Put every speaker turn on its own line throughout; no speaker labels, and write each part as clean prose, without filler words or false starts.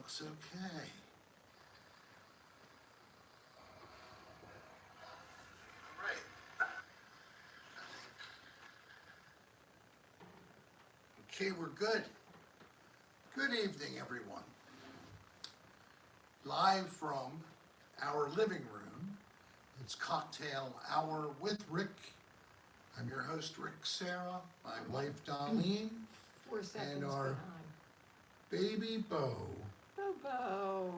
looks okay. All right. Okay, we're good. Good evening, everyone. Live from our living room, it's cocktail hour with Rick. I'm your host, Rick Serra, my wife, Darlene,
4 seconds
and our
behind.
baby, Bo.
Bobo.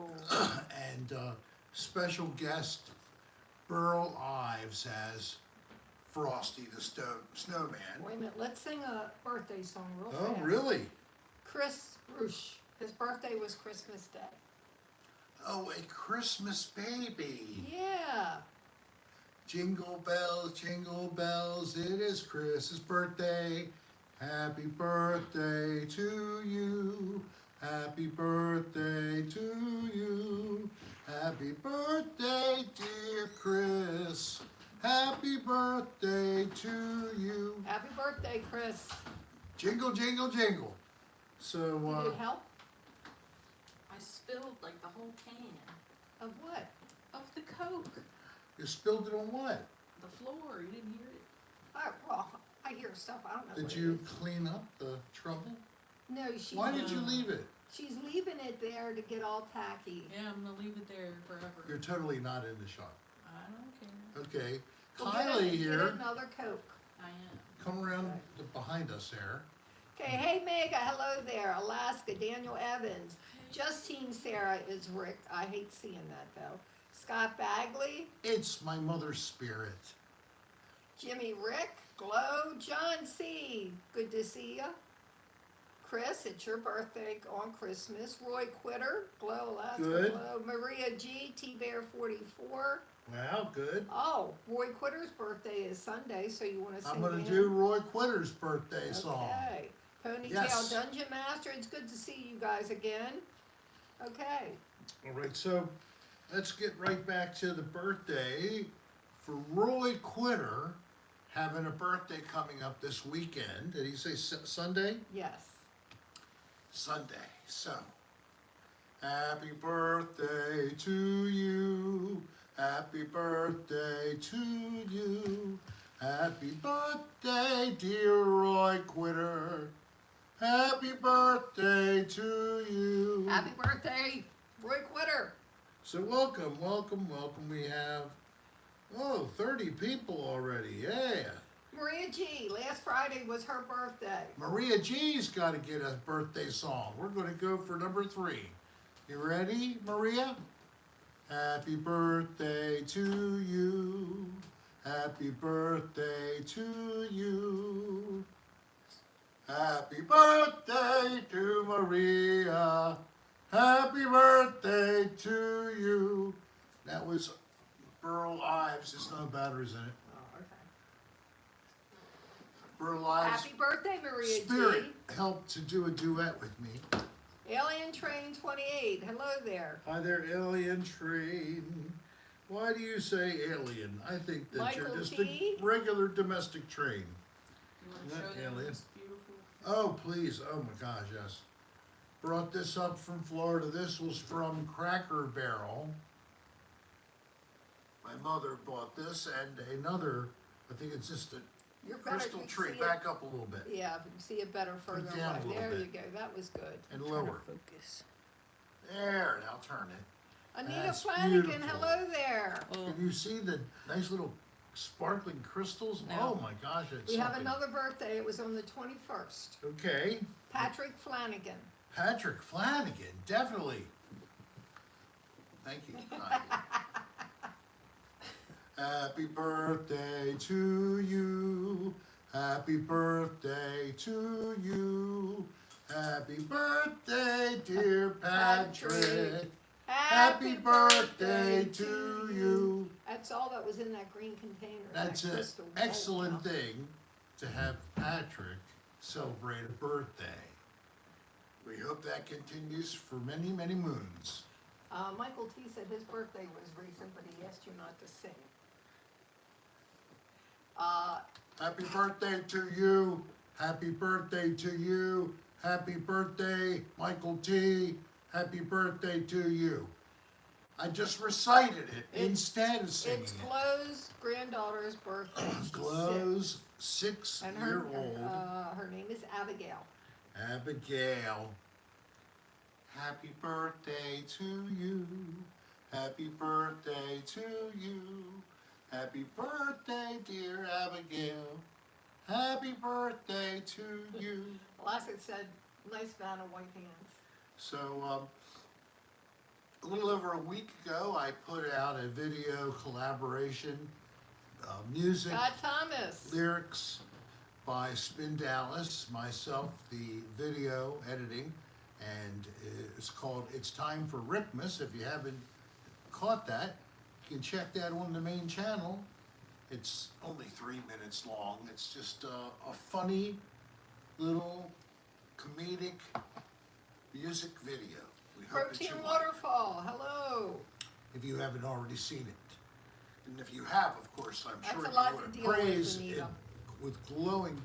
And special guest, Burl Ives as Frosty the Snowman.
Wait a minute, let's sing a birthday song real
Oh,
fast.
really?
Chris Roosh. His birthday was Christmas Day.
Oh, a Christmas baby.
Yeah.
Jingle bells, it is Chris's birthday. Happy birthday to you. Happy birthday to you. Happy birthday, dear Chris. Happy birthday to you.
Happy birthday, Chris.
Jingle, jingle, jingle. So,
You need help?
I spilled like the whole can
Of what?
of the Coke.
you spilled it on what?
The floor, you didn't hear it.
Well, I hear stuff. I don't know.
Did
what
you
It is.
clean up the trouble?
No, she.
Why did you leave it?
She's leaving it there to get all tacky.
Yeah, I'm gonna leave it there forever.
You're totally not in the shot.
I don't care.
Okay.
Well,
Kylie
get
here.
another Coke.
I am.
Come around behind us there.
Okay, hey Mega, hello there. Alaska, Daniel Evans. Justine Sarah is Rick. I hate seeing that though. Scott Bagley,
It's my mother's spirit.
Jimmy Rick, Glow, John C. Good to see ya. Chris, it's your birthday on Christmas. Roy Quitter, Glow Alaska,
Good.
Glow. Maria G, T Bear 44.
Wow, good.
Oh, Roy Quitter's birthday is Sunday, so you want to sing
I'm going
him?
to do Roy Quitter's birthday song.
Okay. Ponytail
Yes.
Dungeon Master, it's good to see you guys again. Okay.
All right, so let's get right back to the birthday for Roy Quitter, having a birthday coming up this weekend. Did he say Sunday?
Yes.
Sunday. So, happy birthday to you. Happy birthday to you. Happy birthday, dear Roy Quitter. Happy birthday to you.
Happy birthday, Roy Quitter.
So welcome, welcome, welcome. We have, 30 people already. Yeah.
Maria G, last Friday was her birthday.
Maria G's got to get a birthday song. We're going to go for number 3. You ready, Maria? Happy birthday to you. Happy birthday to you. Happy birthday to Maria. Happy birthday to you. That was Burl Ives. There's no batteries in it.
Oh, okay.
Burl Ives.
Happy birthday, Maria
Spirit
G.
helped to do a duet with me.
Alien Train 28, hello there.
Hi there, alien train. Why do you say alien? I think that
Michael
you're just
T.
a regular domestic train.
You want to
Not
show them
alien.
this beautiful?
Oh, please. Oh, my gosh, yes. Brought this up from Florida. This was from Cracker Barrel. My mother bought this and another, I think it's just a
You're better.
crystal
You
tree.
see
Back up a little bit.
It, yeah, you can see it better further
down a
away.
little
There
bit.
you go. That was good.
And lower.
Focus.
There, now turn it.
Anita
That's
Flanagan,
beautiful.
hello there.
Oh,
Can you see the nice little sparkling crystals?
No.
Oh my gosh, it's
We have
something.
another birthday. It was on the 21st.
Okay.
Patrick Flanagan.
Patrick Flanagan, definitely. Thank you. Happy birthday to you. Happy birthday to you. Happy birthday, dear Patrick. Happy birthday to you.
That's all that was in that green container.
That's
that
an
crystal gold
excellent
now.
thing to have Patrick celebrate a birthday. We hope that continues for many, many moons.
Michael T said his birthday was recent, but he asked you not to sing.
Happy birthday to you. Happy birthday to you. Happy birthday, Michael T. Happy birthday to you. I just recited it instead of singing
It's
it.
Glow's granddaughter's birthday. She's
Glow's
six. And
6-year-old
her name is Abigail.
Abigail. Happy birthday to you. Happy birthday to you. Happy birthday, dear Abigail. Happy birthday to you.
Last it said, nice man of white hands.
So, a little over a week ago, I put out a video collaboration, music,
Scott Thomas.
lyrics by Spin Dallas, myself, the video editing, and it's called It's Time for Rickmas. If you haven't caught that, you can check that on the main channel. It's only 3 minutes long. It's just a funny little comedic music video. We hope that
Protein
you like it,
Waterfall. Hello.
if you haven't already seen it. And if you have, of course, I'm
That's
sure
a
you
lot
would
to deal with,
praise it
Anita.
with glowing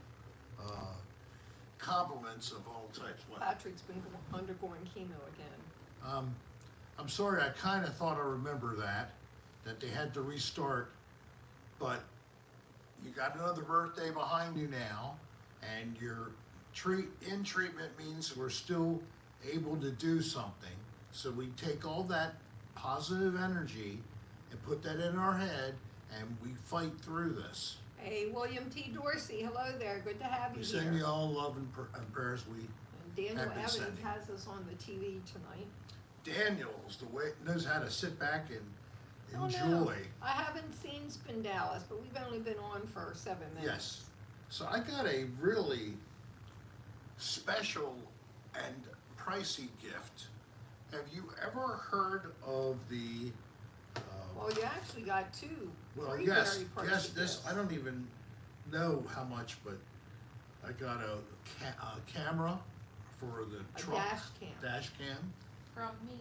compliments of all types. Well,
Patrick's been undergoing chemo again.
I'm sorry, I kind of thought I remember that they had to restart, but you got another birthday behind you now, and your in treatment means we're still able to do something. So we take all that positive energy and put that in our head, and we fight through this.
Hey, William T. Dorsey. Hello there. Good to have
We
you
send you
here.
all love and prayers. We
And Daniel
have been
Evans
sending.
has us on the TV tonight.
Daniel's the way knows how to sit back and
Oh,
enjoy.
no. I haven't seen Spin Dallas, but we've only been on for 7 minutes.
Yes. So I got a really special and pricey gift. Have you ever heard of the?
Well, you actually got two.
Well,
very
yes,
pricey
yes. This
gifts.
I don't even know how much, but I got a camera for the
A
truck
dash cam.
dash cam
From me,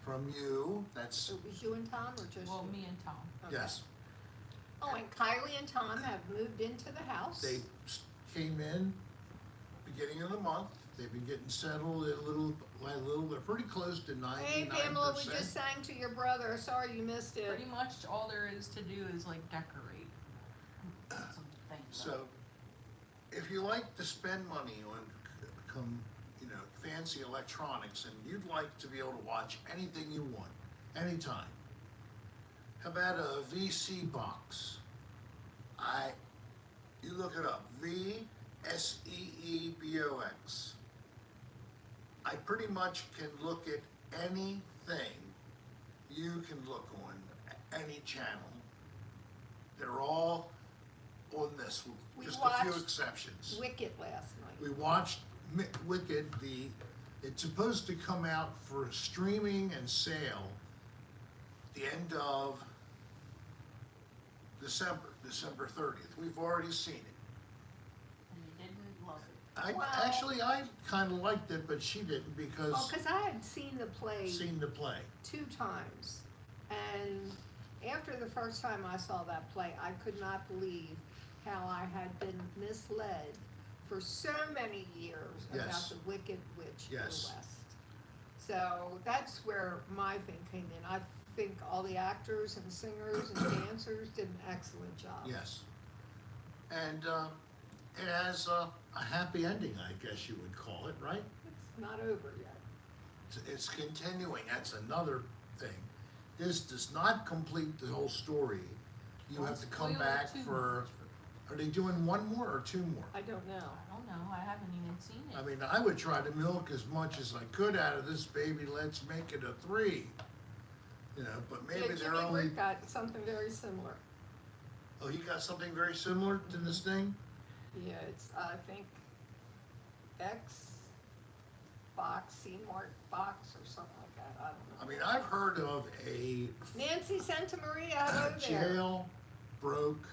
from you. That's
It was you and Tom, or just
well,
you?
me and Tom.
Okay.
yes.
Oh, and Kylie and Tom have moved into the house.
They came in beginning of the month. They've been getting settled a little by little. They're pretty close to 99%.
Hey, Pamela, we just sang to your brother. Sorry you missed it.
Pretty much all there is to do is like decorate some things.
So, if you like to spend money on fancy electronics, and you'd like to be able to watch anything you want, anytime, how about a VC box? You look it up, VSEEBOX. I pretty much can look at anything you can look on any channel. They're all on this, with
We
just a few
watched
exceptions.
Wicked last night.
We watched Wicked. It's supposed to come out for streaming and sale the end of December 30th. We've already seen it.
And you didn't love it.
Well-
I kind of liked it, but she didn't because
Well, because I had seen the play
seen the play.
2 times. And after the first time I saw that play, I could not believe how I had been misled for so many years about
Yes.
the Wicked Witch
Yes.
of the West. So that's where my thing came in. I think all the actors and singers and dancers did an excellent job.
Yes, and it has a happy ending, I guess you would call it, right?
It's not over yet.
It's continuing. That's another thing. This does not complete the whole story. You
Don't
have to come
spoil it
back
too
for.
much.
Are they doing one more or 2 more?
I don't know.
I don't know. I haven't even seen it.
I mean, I would try to milk as much as I could out of this baby. Let's make it a 3. But maybe
Yeah,
they're
Jimmy
only.
Rick got something very similar.
Oh, he got something very similar to this thing.
Yeah, it's, I think, X box, C-Mart box or something like that, I don't know.
I mean, I've heard of a
Nancy Santamaria, hello there.
jailbroke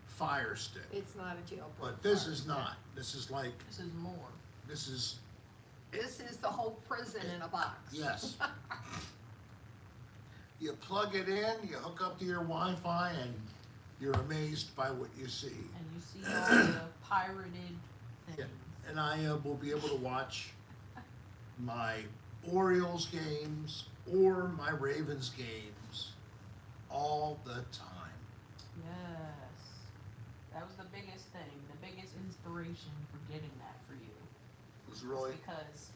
Fire Stick,
It's not a jailbreak.
but this
fire
is
stick.
not. This is like
This is more.
this is
This is the whole prison in a box.
yes. You plug it in, you hook up to your Wi-Fi, and you're amazed by what you see.
And you see all the pirated
Yeah,
things.
and I will be able to watch my Orioles games or my Ravens games all the time.
Yes. That was the biggest thing, the biggest inspiration for getting that for you.
It was really
Because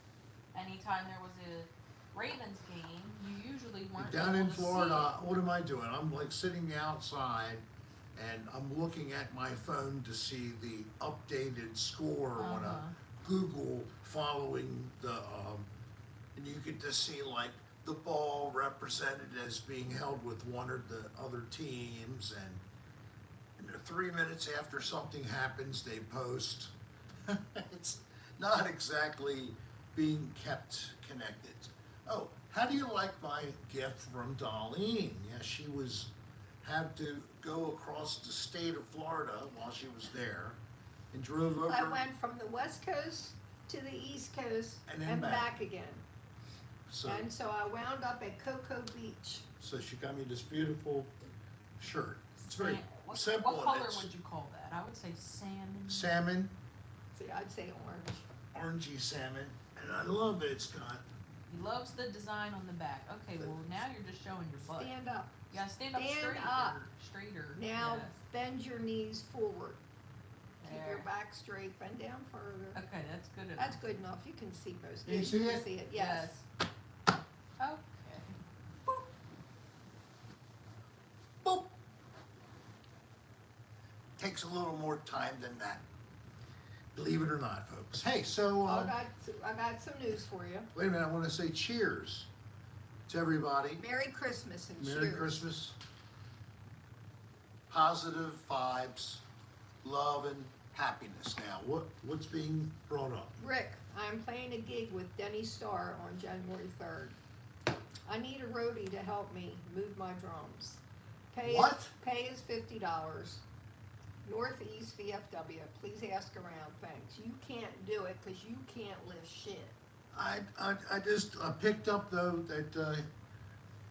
anytime there was a Ravens game, you usually weren't
down
able
in
to
Florida.
see
What am I doing? I'm like sitting outside, and I'm looking at my phone to see the updated score on
Uh-huh.
a Google following the, and you get to see like the ball represented as being held with one of the other teams, and 3 minutes after something happens, they post. It's not exactly being kept connected. Oh, how do you like my gift from Darlene? Yeah, she had to go across the state of Florida while she was there, and drove over.
I went from the West Coast to the East Coast
And then
and
back.
back again.
So,
And so I wound up at Cocoa Beach.
so she got me this beautiful shirt. It's very
what,
simple.
What
and
color
it's
would you call that? I would say salmon.
salmon,
See, I'd say orange.
orangey salmon, and I love it. It's got
He loves the design on the back. Okay, well now you're just showing your butt.
Stand up.
You gotta stand up
Stand
straight
up.
or straighter.
Now
yes.
bend your knees forward. Keep your
There.
back straight. Bend down further.
Okay, that's good enough.
That's good enough. You can see most.
Can you
Yeah,
see
can
it?
see it. Yes.
Okay.
boop. Takes a little more time than that. Believe it or not, folks. Hey, so
I got some news for you.
wait a minute. I want to say cheers to everybody.
Merry Christmas and
Merry
cheers.
Christmas. Positive vibes, love, and happiness. Now, what's being brought up?
Rick, I'm playing a gig with Denny Starr on January 3rd. I need a roadie to help me move my drums.
What?
Pay is $50. Northeast VFW. Please ask around. Thanks. You can't do it because you can't lift shit.
I just picked up though that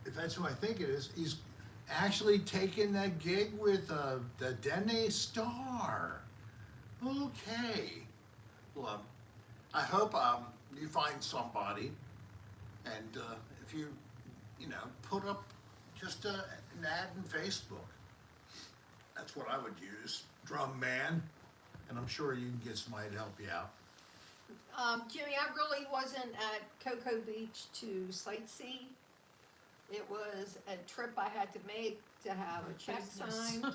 if that's who I think it is, he's actually taking that gig with the Dene Star. Okay. Well, I hope you find somebody, and if you put up just an ad in Facebook. That's what I would use, Drum Man, and I'm sure you can get somebody to help you out.
Jimmy, I really wasn't at Cocoa Beach to sightsee. It was a trip I had to make to have a check
Business.
signed,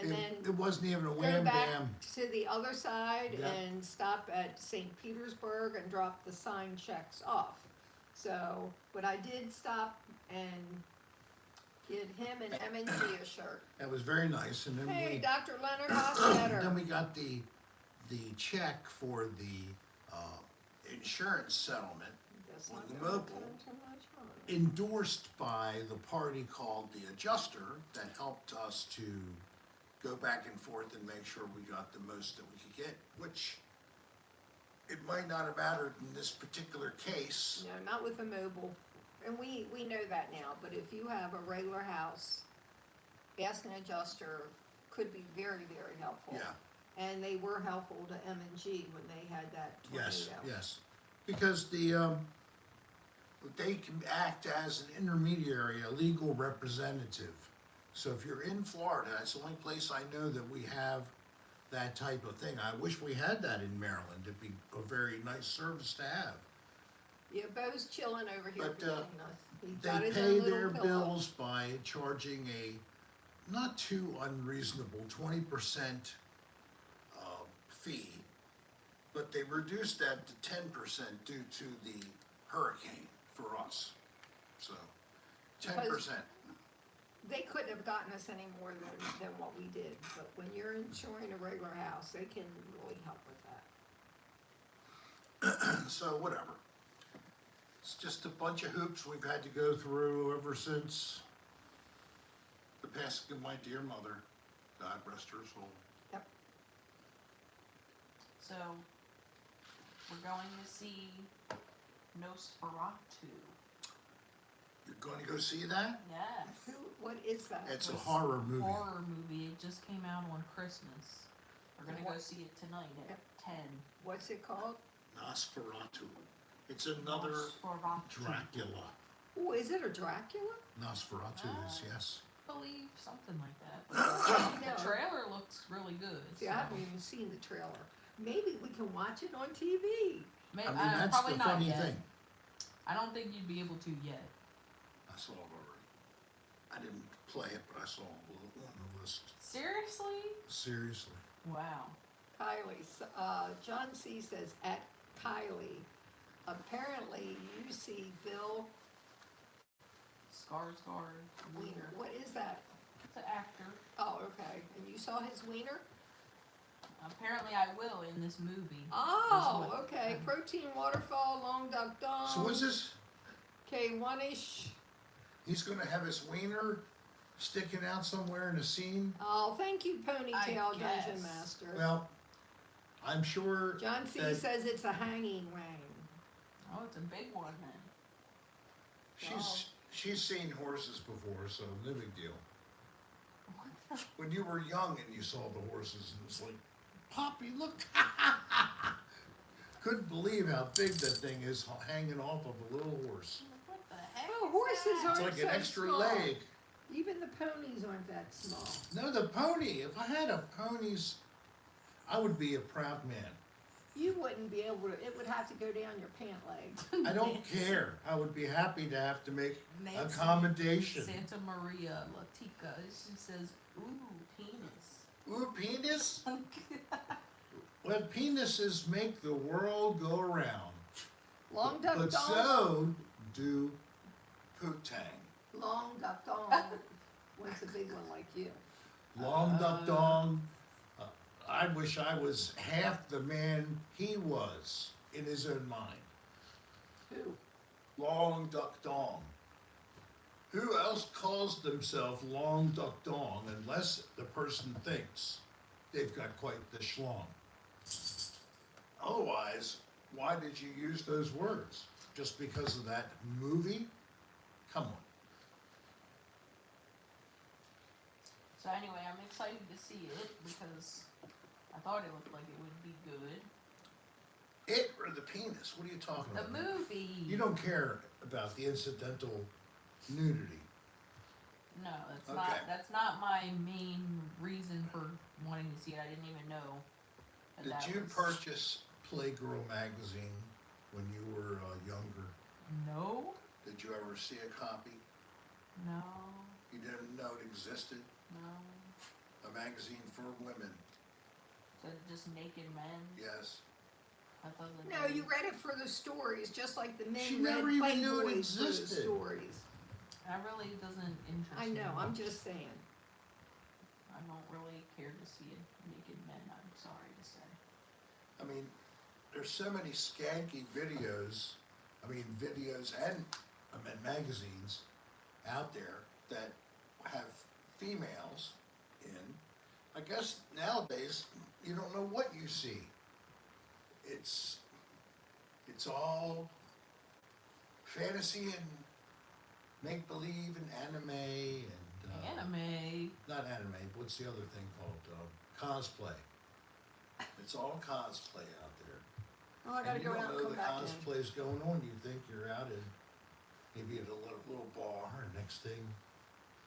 and then
It wasn't even a
go
wham
back
bam.
to the other side
Yeah.
and stop at St. Petersburg and drop the signed checks off. So, but I did stop and get him and M&G a shirt.
That was very nice, and then
Hey,
we
Dr. Leonard Hofstetter.
then we got the check for the insurance settlement
Guess
on
not
the
gonna
mobile.
spend too much money.
endorsed by the party called the Adjuster that helped us to go back and forth and make sure we got the most that we could get, which it might not have mattered in this particular case.
No, not with a mobile. And we know that now, but if you have a regular house, ask an adjuster could be very, very helpful.
Yeah,
And they were helpful to M&G when they had that tornado.
yes, because they can act as an intermediary, a legal representative. So if you're in Florida, that's the only place I know that we have that type of thing. I wish we had that in Maryland. It'd be a very nice service to have.
Yeah, Bo's chilling over here
But,
between us. He's
They
got his
pay
own little
their
pillow.
bills by charging a not too unreasonable 20% fee, but they reduced that to 10% due to the hurricane for us. So 10%.
They couldn't have gotten us any more than what we did, but when you're insuring a regular house, they can really help with that.
So whatever. It's just a bunch of hoops we've had to go through ever since the passing of my dear mother. God rest her soul.
Yep.
So, we're going to see Nosferatu.
You're going to go see that?
Yes.
What is that?
It's a
It's
horror movie.
Horror movie. It just came out on Christmas. We're gonna go see it tonight at 10.
What's it called?
Nosferatu. It's another
Nosferatu.
Dracula.
Oh, is it a Dracula?
Nosferatu is, yes.
I believe something like that.
No.
The trailer looks really good.
See, I haven't even seen the trailer. Maybe we can watch it on TV.
Maybe,
I mean, that's
probably
the
not
funny
yet.
thing.
I don't think you'd be able to yet.
I saw it already. I didn't play it, but I saw it on the list.
Seriously?
Seriously.
Wow.
Kylie, John C. says, at Kylie, apparently you see Bill
Skarsgård.
Wiener. What is that?
It's an actor.
Oh, okay. And you saw his wiener?
Apparently I will in this movie.
Oh,
what-
okay. Protein waterfall, long duck dong.
So what's this?
K1-ish.
He's gonna have his wiener sticking out somewhere in a scene?
Oh, thank you, Ponytail
guess.
Dungeon Master.
Well, I'm sure
John C.
that
says it's a hanging wang.
Oh, it's a big one then.
she's seen horses before, so no big deal. When you were young and you saw the horses, and it's like, Poppy, look! Couldn't believe how big that thing is hanging off of a little horse.
What the heck?
Oh,
is
horses
that?
aren't
It's like an
so
extra
small.
leg.
Even the ponies aren't that small.
No, the pony. If I had a pony's, I would be a proud man.
You wouldn't be able to, it would have to go down your pant legs.
I don't care. I would be happy to have to make
Nancy
accommodation.
Santa Maria Latica. She says, ooh, penis.
Ooh, penis? Well, penises make the world go around.
Long duck
But
dong.
so do poo-tang.
Long duck dong. Wants a big one like you.
Long duck dong. I wish I was half the man he was in his own mind.
Who?
Long duck dong. Who else calls themselves long duck dong unless the person thinks they've got quite the schlong? Otherwise, why did you use those words? Just because of that movie? Come on.
So anyway, I'm excited to see it because I thought it looked like it would be good.
It or the penis? What are you talking
The
about?
movie.
You don't care about the incidental nudity.
No, that's
Okay.
not. That's not my main reason for wanting to see it. I didn't even know. That
Did you
was...
purchase Playgirl magazine when you were younger?
No.
Did you ever see a copy?
No.
You didn't know it existed?
No.
A magazine for women?
So just naked men.
Yes.
That doesn't.
No, you read it for the stories, just like the men
She
read
never even knew it
Playboys for the
existed.
stories.
That really doesn't interest me.
I know, I'm
much.
just saying.
I don't really care to see naked men. I'm sorry to say.
I mean, there's so many skanky videos, videos and magazines out there that have females in. I guess nowadays, you don't know what you see. It's all fantasy and make-believe and anime and...
Anime.
Not anime, what's the other thing called? Cosplay. It's all cosplay out there.
Oh, I gotta
And you
go
don't
out and
know
come
the
back in.
cosplay's going on. You think you're out in maybe at a little bar, and next thing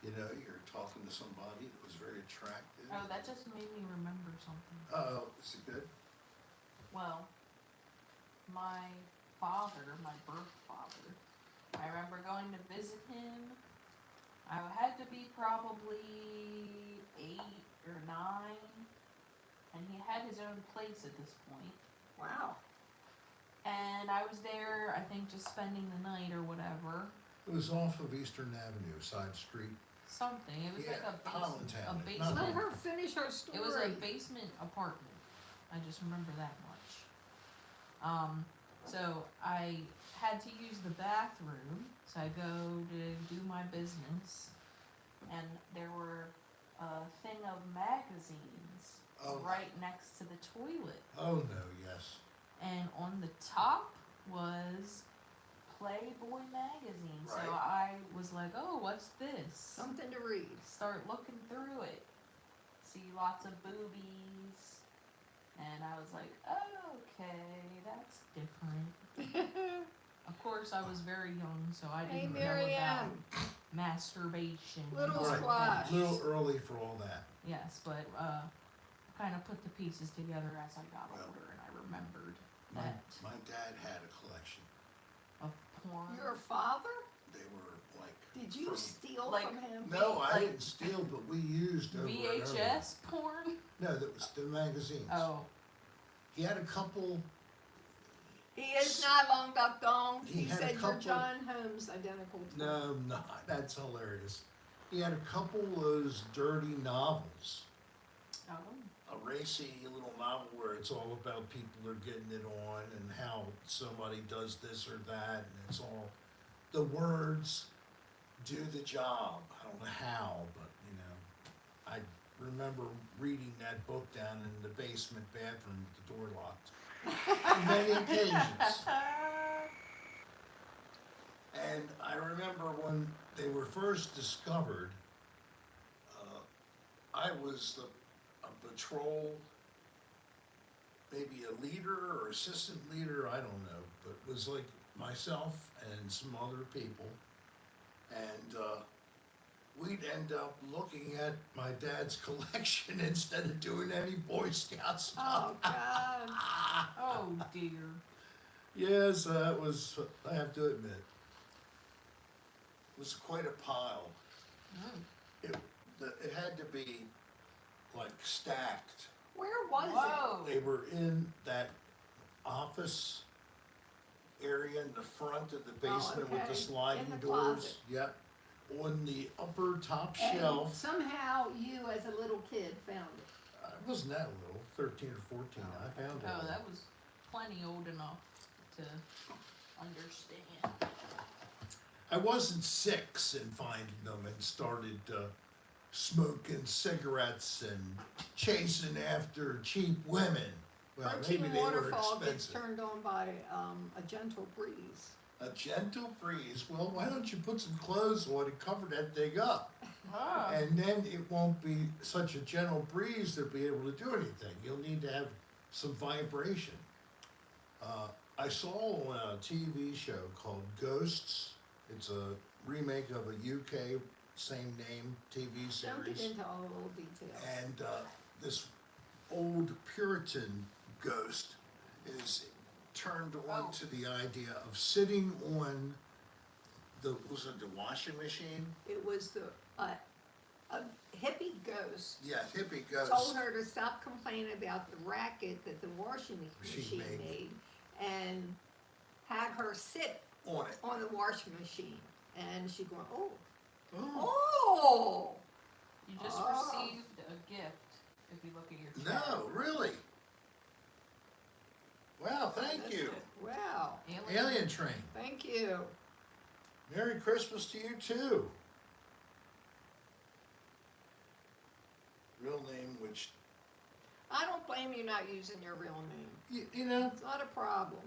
you know, you're talking to somebody that was very attractive.
Oh, that just made me remember something.
Oh, is it good?
Well, my father, my birth father, I remember going to visit him. I had to be probably 8 or 9, and he had his own place at this point.
Wow.
And I was there, I think, just spending the night or whatever.
It was off of Eastern Avenue, side street.
Something. It was
Yeah,
like a
Hollandtown.
basement.
Let her finish her story.
It was a basement apartment. I just remember that much. So I had to use the bathroom. So I go to do my business, and there were a thing of magazines
Oh.
right next to the toilet.
Oh no, yes.
And on the top was Playboy magazine. So
Right.
I was like, oh, what's this?
Something to read.
Start looking through it. See lots of boobies. And I was like, oh, okay, that's different. course, I was very young, so I
Hey,
didn't know
Miriam,
about masturbation. and
Little
all
Right,
squash.
a little early for all that.
Yes, but kind of put the pieces together as I got
Well,
older, and I remembered
My,
that
my dad had a collection.
of porn.
Your father?
They were like.
Did you
from-
steal
Like-
from him?
No, I
Like-
didn't steal, but we used over and over.
VHS porn?
No, that was the magazines.
Oh,
He had a couple.
He is not long duck dong.
He
He
had a
said you're
couple-
John Holmes identical to him.
No, I'm not. That's hilarious. He had a couple of those dirty novels.
oh,
A racy little novel where it's all about people are getting it on and how somebody does this or that, and it's all the words do the job. I don't know how, but I remember reading that book down in the basement bathroom with the door locked on many occasions. And I remember when they were first discovered, I was a patrol, maybe a leader or assistant leader, I don't know, but it was like myself and some other people. And we'd end up looking at my dad's collection instead of doing any Boy Scout stuff.
Oh, God.
oh dear.
Yes, that was, I have to admit, it was quite a pile.
Mm.
It had to be like stacked.
Where was
Whoa.
They were in that office area in the front of the basement with
okay.
the sliding
In the
doors.
closet.
Yep. On the upper top
it? And
shelf.
somehow you, as a little kid, found it.
I wasn't that little, 13 or 14. I found it.
Oh, that was plenty old enough to understand.
I wasn't 6 and finding them and started smoking cigarettes and chasing after cheap women. Well, maybe
Protein
they were
waterfall gets
expensive.
turned on by a gentle breeze.
A gentle breeze. Well, why don't you put some clothes on and cover that thing up?
Ah.
And then it won't be such a gentle breeze to be able to do anything. You'll need to have some vibration. I saw on a TV show called Ghosts. It's a remake of a UK same name TV
Don't get
series.
into all the little details.
And this old Puritan ghost is turned on to the idea of sitting on was it the washing machine?
It was a hippie ghost
Yeah, hippie ghost.
told her to stop complaining about the racket that the washing
She
machine
made.
made and had her sit
On it.
on the washing machine. And she going, oh,
Oh.
oh,
You just
Oh.
received a gift if you look at your chat.
No, really? Wow, thank
That's
you.
it. Wow,
Alien Train.
thank you.
Merry Christmas to you too. Real name, which,
I don't blame you not using your real name.
you know,
It's not a problem.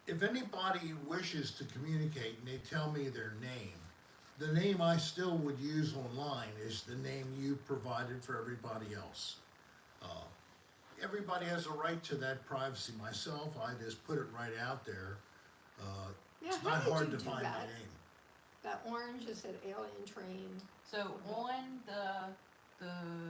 if anybody wishes to communicate and they tell me their name, the name I still would use online is the name you provided for everybody else. Everybody has a right to that privacy. Myself, I just put it right out there.
Yeah,
It's
how
not
did
hard
you
to
do
find my
that?
name.
That orange just said alien train.
So on the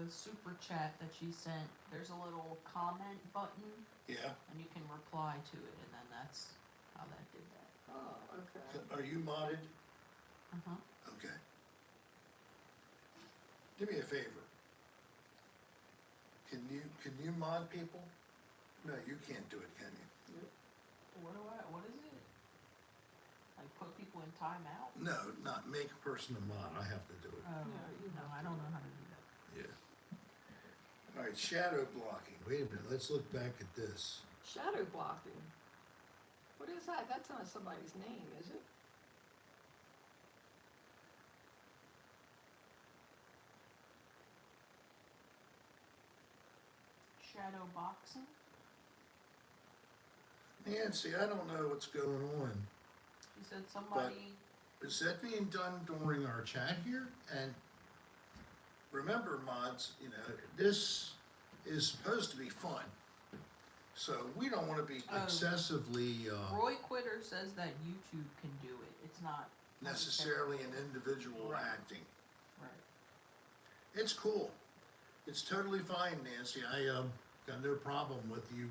super chat that she sent, there's a little comment button,
Yeah.
and you can reply to it, and then that's how that did that.
Oh, okay.
Are you modded?
Uh-huh.
Okay. Do me a favor. Can you mod people? No, you can't do it, can you?
What is it? Like put people in timeout?
No, not make a person a mod. I have to do it.
Oh,
you
no,
have
I
to
don't
do
know how to do that.
Yeah. All right, shadow blocking. Wait a minute. Let's look back at this.
Shadow blocking. What is that? That's not somebody's name, is it?
Shadow boxing?
Nancy, I don't know what's going on.
She said somebody.
Is that being done during our chat here? And remember, mods, this is supposed to be fun. So we don't want to be
Oh.
excessively
Roy Quitter says that YouTube can do it. It's not
necessarily an individual
Right.
acting.
Right.
It's cool. It's totally fine, Nancy. I got no problem with you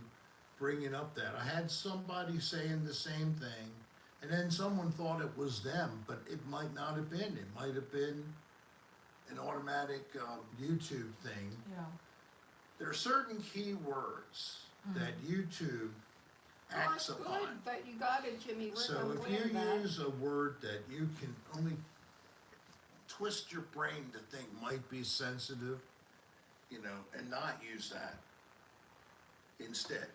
bringing up that. I had somebody saying the same thing, and then someone thought it was them, but it might not have been. It might have been an automatic YouTube thing.
Yeah.
There are certain keywords that YouTube
Oh,
acts
that's
upon.
good that you got it, Jimmy Rick.
So
I'm
if
glad
you
of that.
use a word that you can only twist your brain to think might be sensitive, you know, and not use that instead.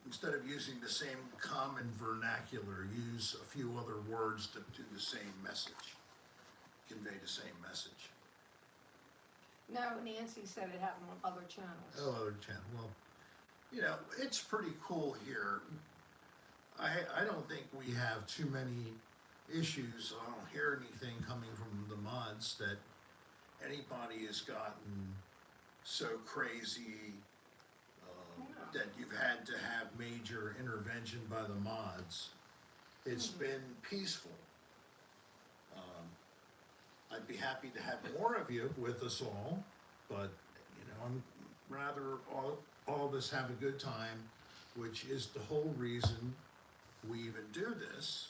Instead of using the same common vernacular, use a few other words to do the same message, convey the same message.
No, Nancy said it happened on other channels.
Oh, other channel. Well, you know, it's pretty cool here. I don't think we have too many issues. I don't hear anything coming from the mods that anybody has gotten so crazy that you've had to have major intervention by the mods. It's been peaceful. I'd be happy to have more of you with us all, but you know, I'm rather all of us have a good time, which is the whole reason we even do this,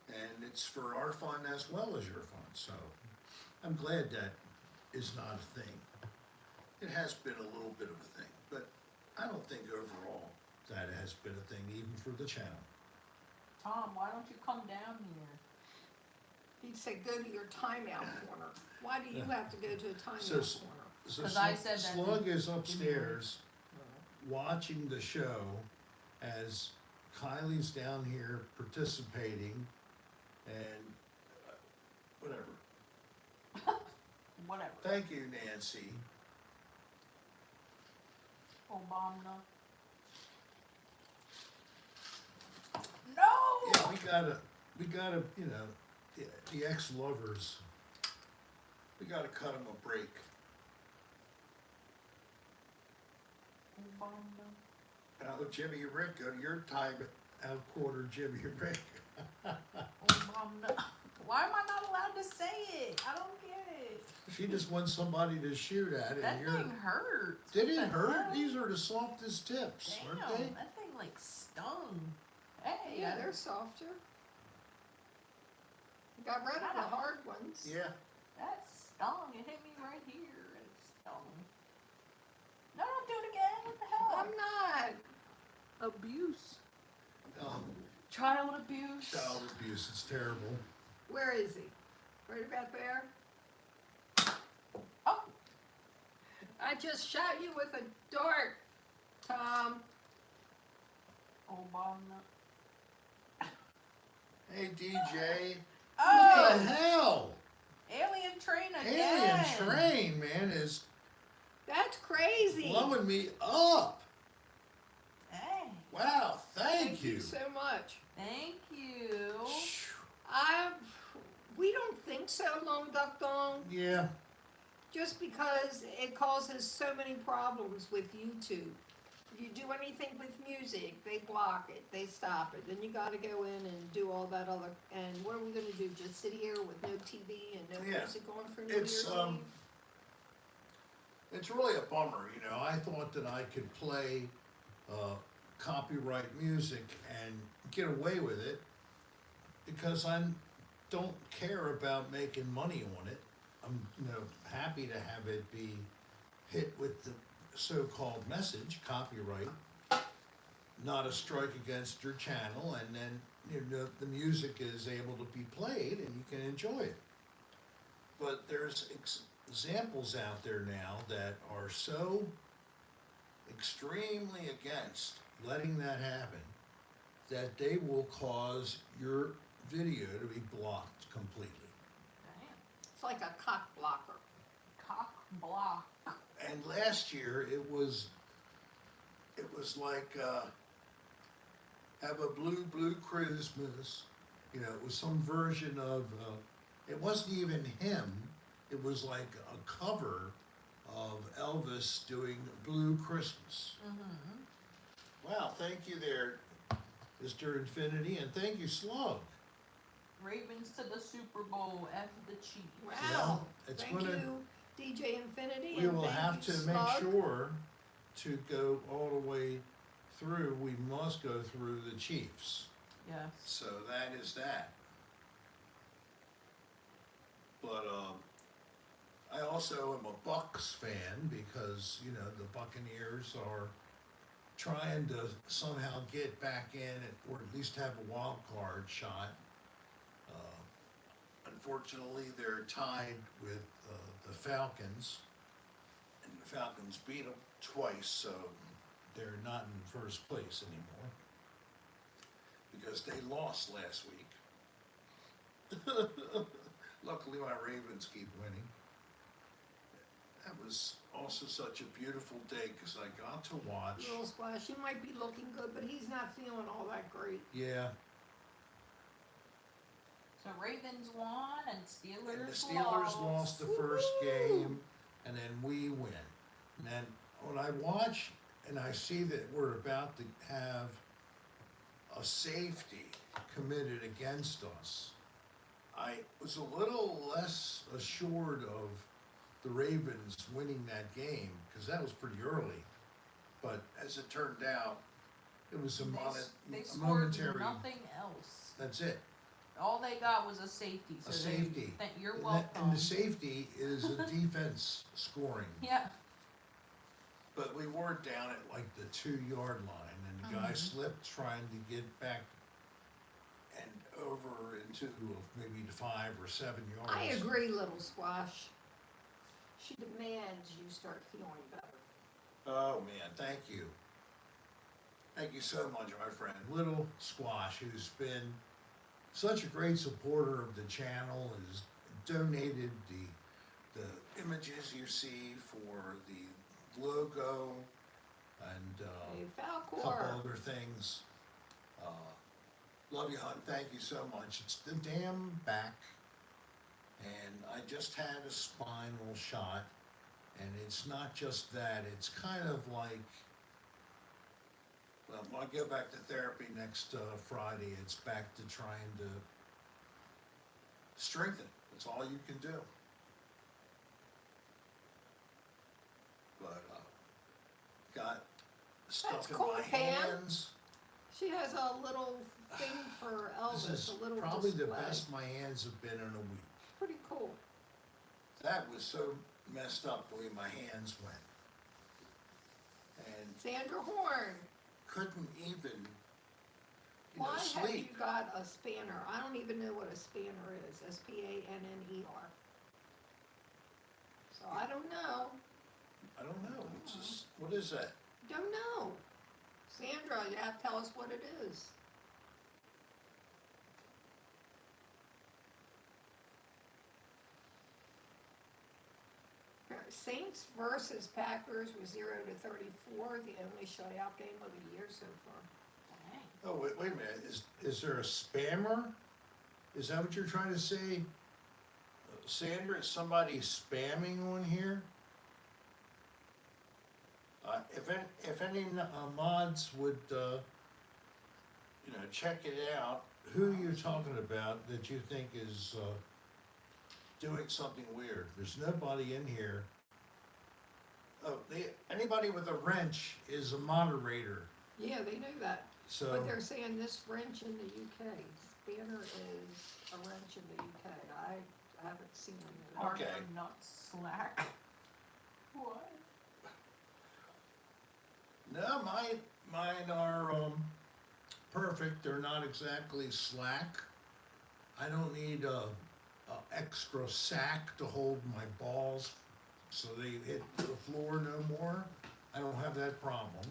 and it's for our fun as well as your fun. So I'm glad that is not a thing. It has been a little bit of a thing, but I don't think overall that it has been a thing, even for the channel.
Tom, why don't you come down here?
He'd say, go to your timeout corner. Why do you have to go to a timeout
So-
corner?
So
'Cause I said that
Slug
to
is upstairs watching the show as Kylie's down here participating and whatever.
Whatever.
Thank you, Nancy.
Obama. No!
Yeah, we gotta, you know, the ex-lovers, we gotta cut them a break.
Obama.
Oh, Jimmy Rick, go to your time out quarter, Jimmy Rick.
Obama. Why am I not allowed to say it? I don't get it.
She just wants somebody to shoot at it.
That
and you're,
thing hurts.
did
What
it
the
hurt?
hell?
These are the softest tips,
Damn,
aren't they?
that thing like stung. Hey,
Yeah, they're softer. Got rid of the hard ones.
Yeah.
that stung. It hit me right here and it stung. No, don't do it again. What the hell?
I'm not.
Abuse.
Um,
Child abuse.
child abuse, it's terrible.
Where is he? Right about there?
Oh,
I just shot you with a dart, Tom.
Obama.
Hey, DJ.
Oh,
What the hell?
alien train
Alien
again.
Train, man, is
That's crazy.
blowing me up.
Hey,
Wow, thank you.
so much.
thank you.
We don't think so, Long Duck Dong,
Yeah,
just because it causes so many problems with YouTube. If you do anything with music, they block it, they stop it. Then you gotta go in and do all that other, and what are we gonna do, just sit here with no TV and no
Yeah.
music on for New
It's,
Year's Eve?
it's really a bummer, you know. I thought that I could play copyright music and get away with it because I don't care about making money on it. I'm, you know, happy to have it be hit with the so-called message, copyright, not a strike against your channel, and then, you know, the music is able to be played and you can enjoy it. But there's examples out there now that are so extremely against letting that happen that they will cause your video to be blocked completely.
Damn.
It's like a cock blocker.
Cock block.
And last year it was like have a blue Christmas. You know, it was some version of it wasn't even him. It was like a cover of Elvis doing Blue Christmas.
Mm-hmm.
Wow, thank you there, Mr. Infinity, and thank you, Slug.
Ravens to the Super Bowl, F the Chiefs.
Wow.
Well, it's
Thank
gonna-
you, DJ Infinity.
We
and
will
thank
have
you,
to
Slug.
make sure to go all the way through. We must go through the Chiefs.
Yes.
So that is that. But I also am a Bucks fan because, you know, the Buccaneers are trying to somehow get back in or at least have a wild card shot. Unfortunately, they're tied with the Falcons, and the Falcons beat them twice, so they're not in first place anymore because they lost last week. Luckily, my Ravens keep winning. That was also such a beautiful day because I got to watch.
Little Splash, he might be looking good, but he's not feeling all that great.
Yeah,
So Ravens won and Steelers
and the Steelers lost the first game, and then we win. And then when I watch and I see that we're about to have a safety committed against us, I was a little less assured of the Ravens winning that game because that was pretty early. But as it turned out, it was
They
a
scored
momentary.
nothing else.
That's it.
All they got was a safety. So
A safety.
You're
And
welcome.
and the safety is a defense scoring.
Yeah.
But we were down at like the 2-yard line, and the guy slipped trying to get back and over into maybe the 5 or 7 yards.
I agree, Little Splash. She demands you start feeling better.
Oh man, thank you. Thank you so much, my friend. Little Squash, who's been such a great supporter of the channel, has donated the images you see for the logo and
Hey,
a couple
Falcor.
other things. Love you, hon. Thank you so much. It's the damn back, and I just had a spinal shot, and it's not just that. It's kind of like, well, when I go back to therapy next Friday, it's back to trying to strengthen. That's all you can do. But got stuff
That's
in
cool,
my
Pam.
hands.
She has a little thing for
This
Elvis,
is
a little
probably
display.
the best my hands have been in a week.
Pretty cool.
That was so messed up the way my hands went. And
Sandra Horn,
couldn't even,
why have you
sleep.
got a spanner? I don't even know what a spanner is. S-P-A-N-N-E-R. So I don't know.
I don't know. It's just, what is that?
Don't know. Sandra, you have to tell us what it is. Saints versus Packers was 0-34, the only shutout game of the year so far.
Dang.
Oh, wait a minute. Is there a spammer? Is that what you're trying to say? Sandra, is somebody spamming on here? If any mods would, check it out, who you're talking about that you think is doing something weird. There's nobody in here. Oh, anybody with a wrench is a moderator.
Yeah, they know that.
So
But they're saying this wrench in the UK. Spanner is a wrench in the UK. I haven't seen them yet.
Are
Okay.
they not slack? What?
no, mine are perfect. They're not exactly slack. I don't need a extra sack to hold my balls so they hit the floor no more. I don't have that problem.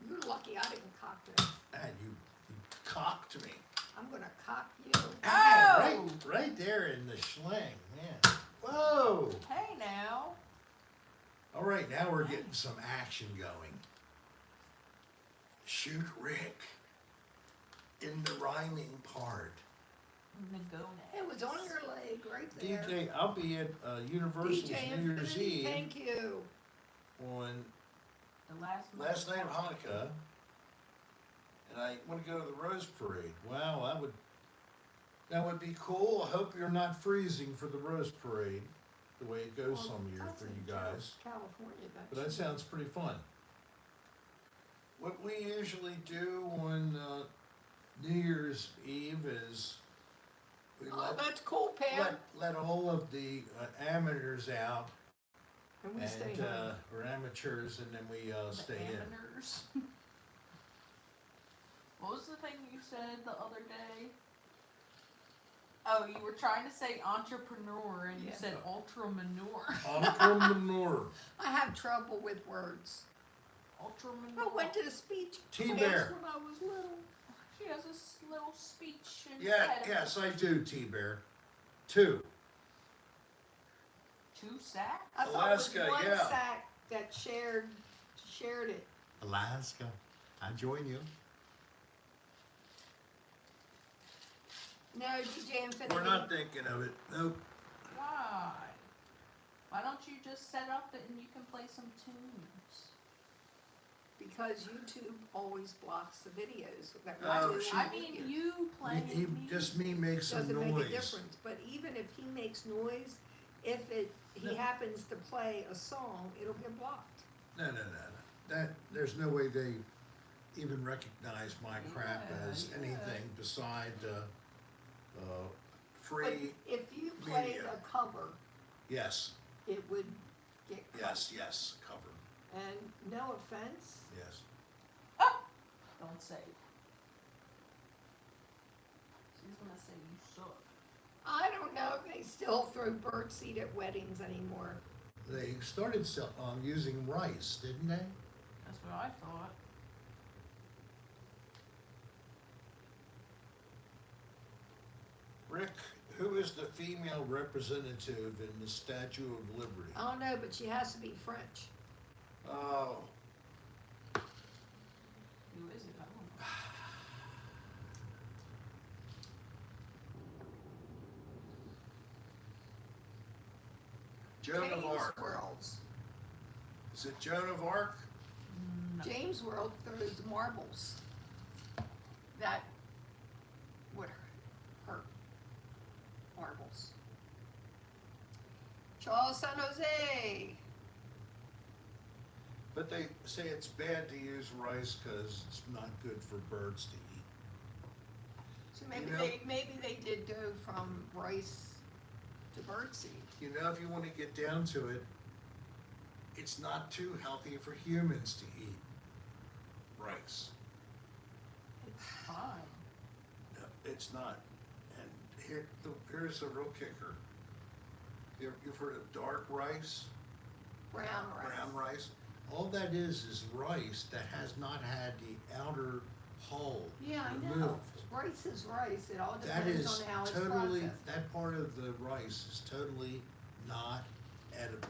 You're lucky I didn't cock it.
And you cocked me.
I'm gonna cock you.
Ah,
Oh!
right there in the schlang, man. Whoa!
Hey now.
All right, now we're getting some action going. Shoot Rick in the rhyming part.
The gonads.
It was on your leg right there.
DJ, I'll be at Universal's
DJ
New Year's
Infinity,
Eve
thank you.
on
The last
last night of Hanukkah, and I want to go to the Rose Parade. Wow, that would be cool. I hope you're not freezing for the Rose Parade, the way it goes
Well,
some year
that's
for
in
you guys.
California,
But that sounds pretty fun. What we usually do on New Year's Eve is we
Oh, that's cool, Pam.
let all of the amateurs out,
And we stay home.
we're amateurs, and then we
The
stay in.
amateurs. What was the thing you said the other day? Oh, you were trying to say entrepreneur and you
Yeah.
said ultra manure.
Entrepreneur.
I have trouble with words.
Ultra
I
manure.
went to the speech
T-Bear.
class when I was little.
She has this little speech.
Yes, I do, T-Bear. 2.
2 sacks?
I thought
Alaska,
it was one
yeah.
sack that shared it.
Alaska, I join you.
No, DJ Infinity.
We're not thinking of it. Nope.
Why? Why don't you just set up it and you can play some tunes?
Because YouTube always blocks the videos that we
Oh,
do
she-
on
I mean,
YouTube.
you playing
He
music.
just me makes some
Doesn't
noise.
make a difference, but even if he makes noise, if he
No.
happens to play a song, it'll get blocked.
No. There's no way they even recognize my crap
Yeah,
as
yeah.
anything beside
But
free.
if you played
media.
a cover,
Yes,
it would get cut.
yes, cover.
And no offense,
Yes.
Don't say it. She's gonna say you suck.
I don't know if they still throw birdseed at weddings anymore.
They started using rice, didn't they?
That's what I thought.
Rick, who is the female representative in the Statue of Liberty?
I don't know, but she has to be French.
Oh,
Who is it? I don't know.
Joan of
James
Arc.
World's.
Is it Joan of Arc?
No.
James World throws marbles that would hurt. Marbles. Charles San Jose.
But they say it's bad to use rice because it's not good for birds to eat.
So maybe
You know-
maybe they did go from rice to birdseed.
You know, if you want to get down to it, it's not too healthy for humans to eat rice.
It's fine.
No, it's not. And here's the real kicker. You've heard of dark rice?
Brown rice.
Brown rice? All that is rice that has not had the outer hull
Yeah, I
removed.
know. Rice is rice. It all
That
depends
is
on how it's
totally,
processed.
that part of the rice is totally not edible.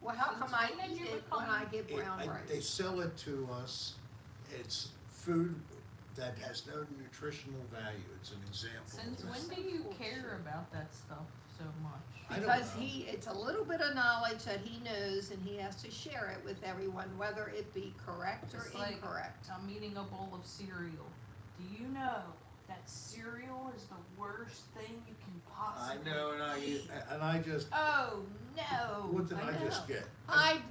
Well, how
Since
come I
when did
eat
you
it when I
become-
get brown rice?
They sell it to us, it's food that has no nutritional value, it's an example.
Since
of
when
this.
do you care about that stuff so much?
I don't
Because
know.
it's a little bit of knowledge that he knows and he has to share it with everyone, whether it be correct or
Just like
incorrect.
I'm eating a bowl of cereal. Do you know that cereal is the worst thing you can
I
possibly
know,
eat?
and I just,
Oh, no.
what did I
know.
just get?
Hi,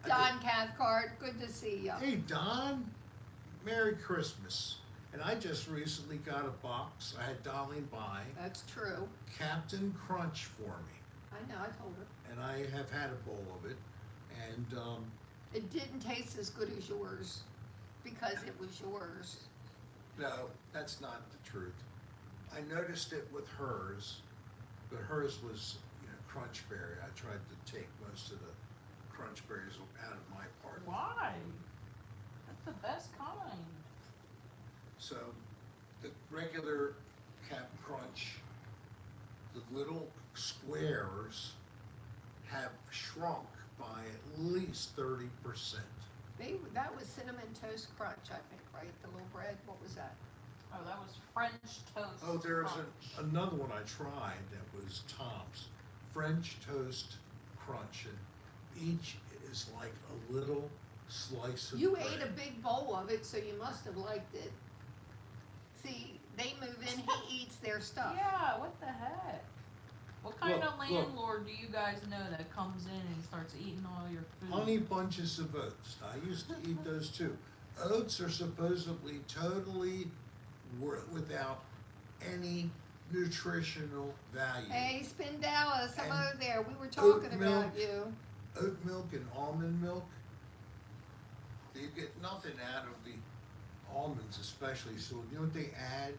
I
Don Cathcart. Good to see you.
Hey, Don, Merry Christmas. And I just recently got a box, I had Darlene buy
That's true.
Captain Crunch for me.
I know, I told her.
And I have had a bowl of it, and,
It didn't taste as good as yours because it was yours.
no, that's not the truth. I noticed it with hers, but hers was, crunch berry. I tried to take most of the crunch berries out of my part.
Why? That's the best kind.
So, the regular Captain Crunch, the little squares have shrunk by at least 30%.
That was Cinnamon Toast Crunch, I think, right? The little bread. What was that?
Oh, that was French toast.
Oh, there's
crunch.
another one I tried that was Tom's, French Toast Crunch, and each is like a little slice of
You
bread.
ate a big bowl of it, so you must have liked it. See, they move in, he eats their stuff.
Yeah, what the heck? What kind of
Look.
landlord do you guys know that comes in and starts eating all your food?
Honey bunches of oats. I used to eat those too. Oats are supposedly totally without any nutritional value.
Hey, Spin Dallas,
And
hello there. We were talking
oat milk.
about you.
Oat milk and almond milk, you get nothing out of the almonds especially. So you know what they add?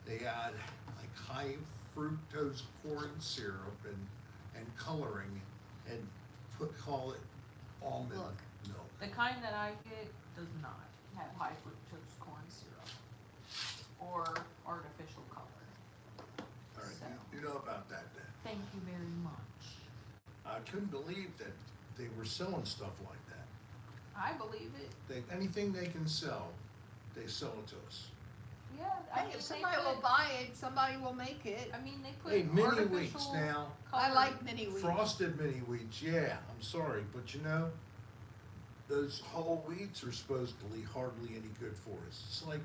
They add like high fructose corn syrup and coloring and call it almond
Look.
milk.
The kind that I get does not have high fructose corn syrup or artificial color.
All right,
So.
you know about that then.
Thank you very much.
I couldn't believe that they were selling stuff like that.
I believe it.
Anything they can sell, they sell it to us.
Yeah, I
Hey,
mean,
if
they
somebody
put,
will buy it, somebody will make it.
I mean, they put
Hey, mini
artificial
wheats now.
color.
I like mini wheat.
Frosted mini wheats, yeah, I'm sorry, but you know, those whole wheats are supposedly hardly any good for us. It's like,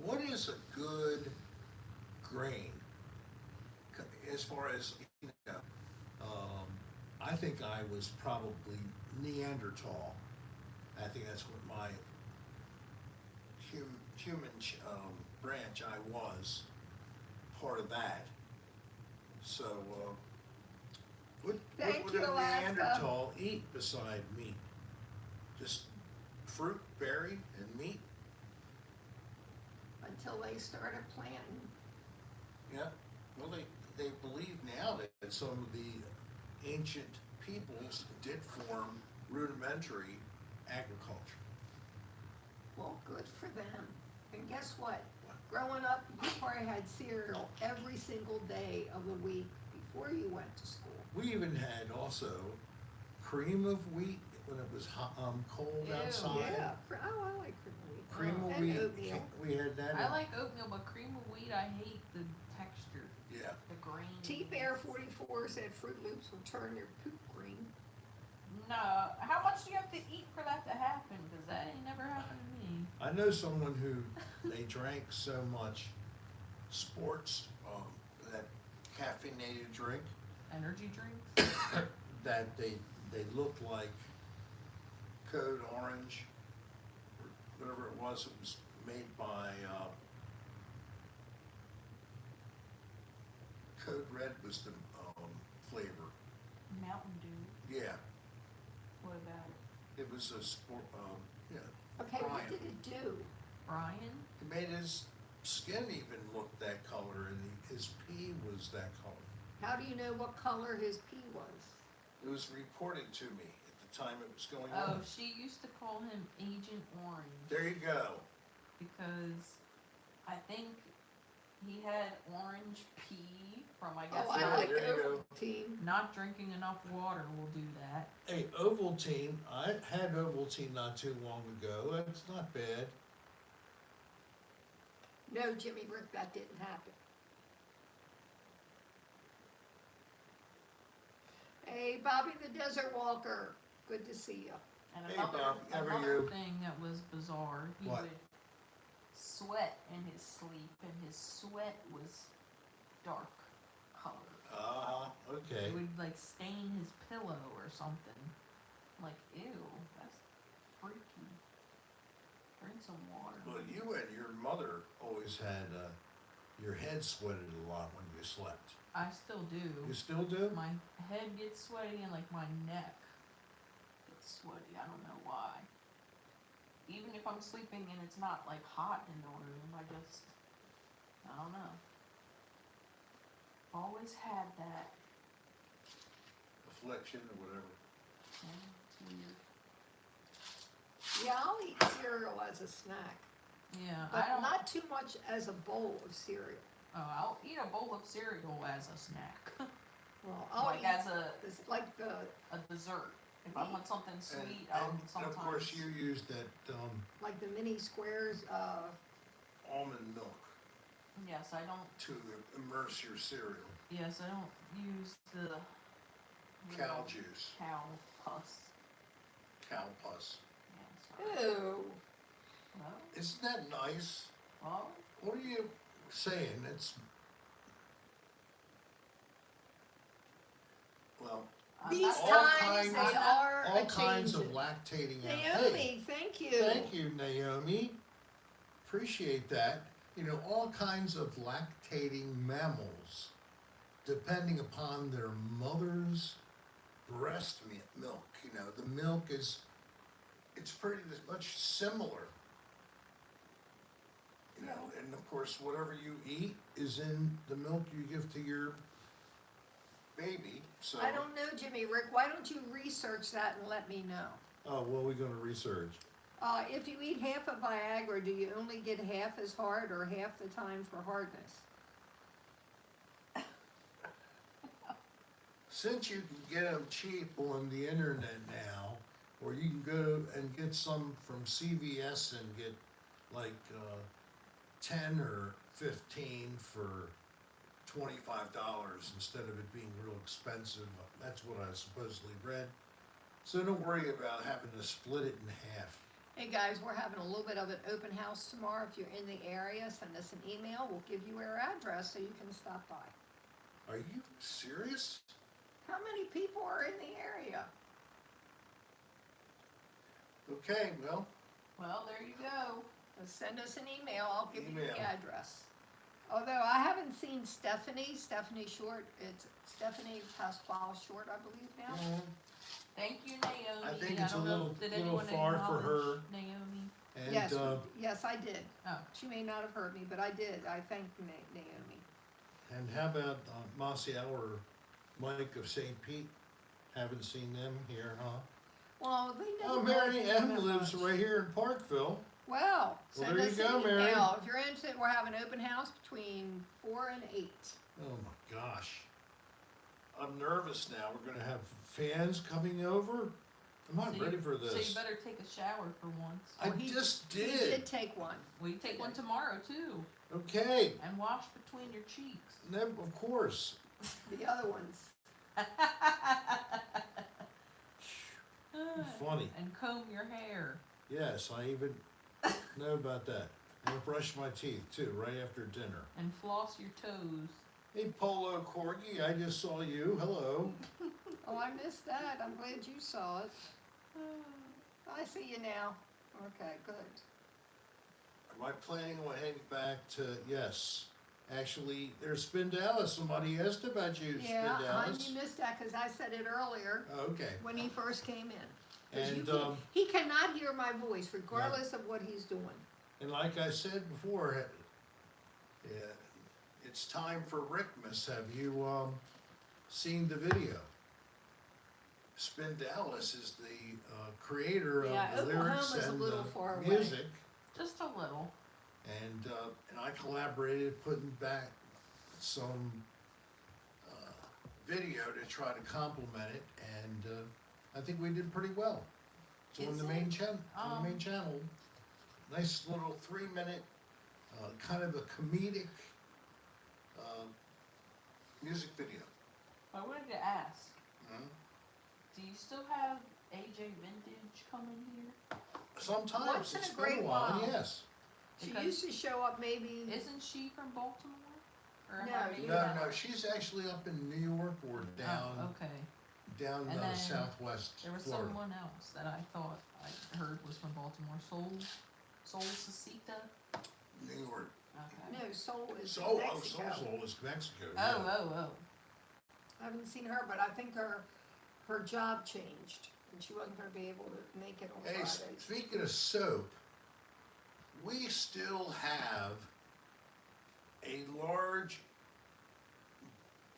what is a good grain? As far as, you know, I think I was probably Neanderthal. I think that's what my human branch I was, part of that. So, what
Thank
would
you,
a
Alaska.
Neanderthal eat beside meat? Just fruit, berry, and meat?
Until they started planting.
Yeah. Well, they believe now that some of the ancient peoples did form rudimentary agriculture.
Well, good for them. And guess what? Growing up, you probably had cereal every single day of the week before you went to school.
We even had also cream of wheat when it was hot, cold
Ew.
outside.
Yeah. Oh, I like cream of wheat.
Cream of
And
wheat.
oatmeal.
We had that.
I like oatmeal, but cream of wheat, I hate the texture,
Yeah.
the grain.
T-Bear 44 said Fruit Loops will turn your poop green.
No, how much do you have to eat for that to happen? Because that ain't never happened to me.
I know someone who they drank so much sports, that caffeinated drink,
Energy drinks?
that they looked like Code Orange, or whatever it was. It was made by Code Red was the flavor.
Mountain Dew.
Yeah,
What about it?
it was a sport. Yeah,
Okay, what
Brian.
did it do?
Brian?
It made his skin even look that color, and his pee was that color.
How do you know what color his pee was?
It was reported to me at the time it was going
Oh,
on.
she used to call him Agent Orange
There you go.
because I think he had orange pee from, I guess,
Oh, I
Yeah,
like
there you go.
Ovaltine.
not drinking enough water will do that.
Hey, Ovaltine, I had Ovaltine not too long ago. That's not bad.
No, Jimmy Rick, that didn't happen. Hey, Bobby the Desert Walker, good to see you.
And
Hey,
another,
Bob, how are
another
you?
thing that was bizarre, he
What?
would sweat in his sleep, and his sweat was dark color.
Okay.
It would like stain his pillow or something. Like, ew, that's freaky. Drink some water.
Well, you and your mother always had your head sweated a lot when you slept.
I still do.
You still do?
My head gets sweaty and like my neck gets sweaty. I don't know why. Even if I'm sleeping and it's not like hot in the room, I don't know. Always had that.
Affliction or whatever.
Yeah, it's weird.
Yeah, I'll eat cereal as a snack,
Yeah,
but
I don't.
not too much as a bowl of cereal.
Oh, I'll eat a bowl of cereal as a snack,
Well, I'll
like
eat
as a
this, like the,
dessert. If I want something sweet,
and,
I'll
and
sometimes.
of course you used that
like the mini squares,
almond milk
Yes, I don't.
to immerse your cereal.
Yes, I don't use the
Cow juice.
cow pus.
cow pus.
Yeah, sorry.
Ew.
Well,
Isn't that nice?
well,
What are you saying? It's, well,
These
not-
all
times,
kinds-
they are
all
a
kinds of
change.
lactating out.
Naomi,
Hey,
thank you.
thank you, Naomi. Appreciate that. You know, all kinds of lactating mammals, depending upon their mother's breast milk. You know, the milk is, it's pretty much similar. You know, and of course, whatever you eat is in the milk you give to your baby. So,
I don't know, Jimmy Rick. Why don't you research that and let me know?
oh, what are we going to research?
If you eat half of Viagra, do you only get half as hard or half the time for hardness?
Since you can get them cheap on the internet now, or you can go and get some from CVS and get like 10 or 15 for $25 instead of it being real expensive. That's what I supposedly read. So don't worry about having to split it in half.
Hey guys, we're having a little bit of an open house tomorrow. If you're in the area, send us an email. We'll give you our address so you can stop by.
Are you serious?
How many people are in the area?
Okay, well,
well, there you go.
Send us an email. I'll give you
Email.
the address. Although I haven't seen Stephanie Short. It's Stephanie Pasquale Short, I believe now.
Thank you, Naomi.
I think it's a
don't know,
little-
did
little
anyone
far for
acknowledge
her.
Naomi.
and
Yes, yes, I did.
Oh,
She may not have heard me, but I did. I thanked Naomi.
and how about Marcial or Mike of St. Pete? Haven't seen them here, huh?
Well, they never.
Oh,
really
Mary
came
M
that
lives
much.
right here in Parkville.
Well, send
there you
us
go,
an
Mary.
email. If you're interested, we're having an open house between 4 and 8.
Oh my gosh. I'm nervous now. We're gonna have fans coming over. I'm not
so
ready
you,
for
So
this.
you better take a shower for once.
I
Well, he-
just
He
did.
did take one.
We take one tomorrow too,
Okay.
and wash between your cheeks.
No, of course.
The other ones.
Funny.
And comb your hair.
Yes, I even know about that. And I brush my teeth too, right after dinner.
And floss your toes.
Hey, Polo Corgi, I just saw you. Hello.
Oh, I missed that. I'm glad you saw it. I see you now. Okay, good.
Am I planning on heading back to, yes. Actually, there's Spin Dallas. Somebody asked about you,
Yeah,
Spin
hon,
Dallas.
you missed that because I said it earlier
Oh, okay.
when he first came in. 'Cause
And,
he cannot hear my voice regardless of what he's doing.
and like I said before, yeah, it's time for Rickmas. Have you seen the video? Spin Dallas is the creator
Yeah,
of the lyrics
Oklahoma's a
and
little
the
far away.
music.
Just a little.
And I collaborated putting back some video to try to complement it, and I think we did pretty well. It's on
Is
the
it?
main channel. On the main channel, nice little 3-minute, kind of a comedic music video.
I wanted to ask,
Mhm.
do you still have AJ Vintage coming here?
Sometimes
Once in
it's
a
been
great
a while.
while.
Yes.
She
Because-
used to show up maybe.
Isn't she from Baltimore? Or
No,
how do you
Yeah.
No, she's actually up in New York or down
Oh, okay.
down
And then
southwest
There was
Florida.
someone else that I thought I heard was from Baltimore. Soul Cecita?
New York.
Okay.
No, Soul is
Soul
Mexico.
is Mexico.
Oh,
yeah.
oh,
I haven't seen her, but I think her job changed and she wasn't going to be able to make it on
Hey,
Fridays.
speaking of soap, we still have a large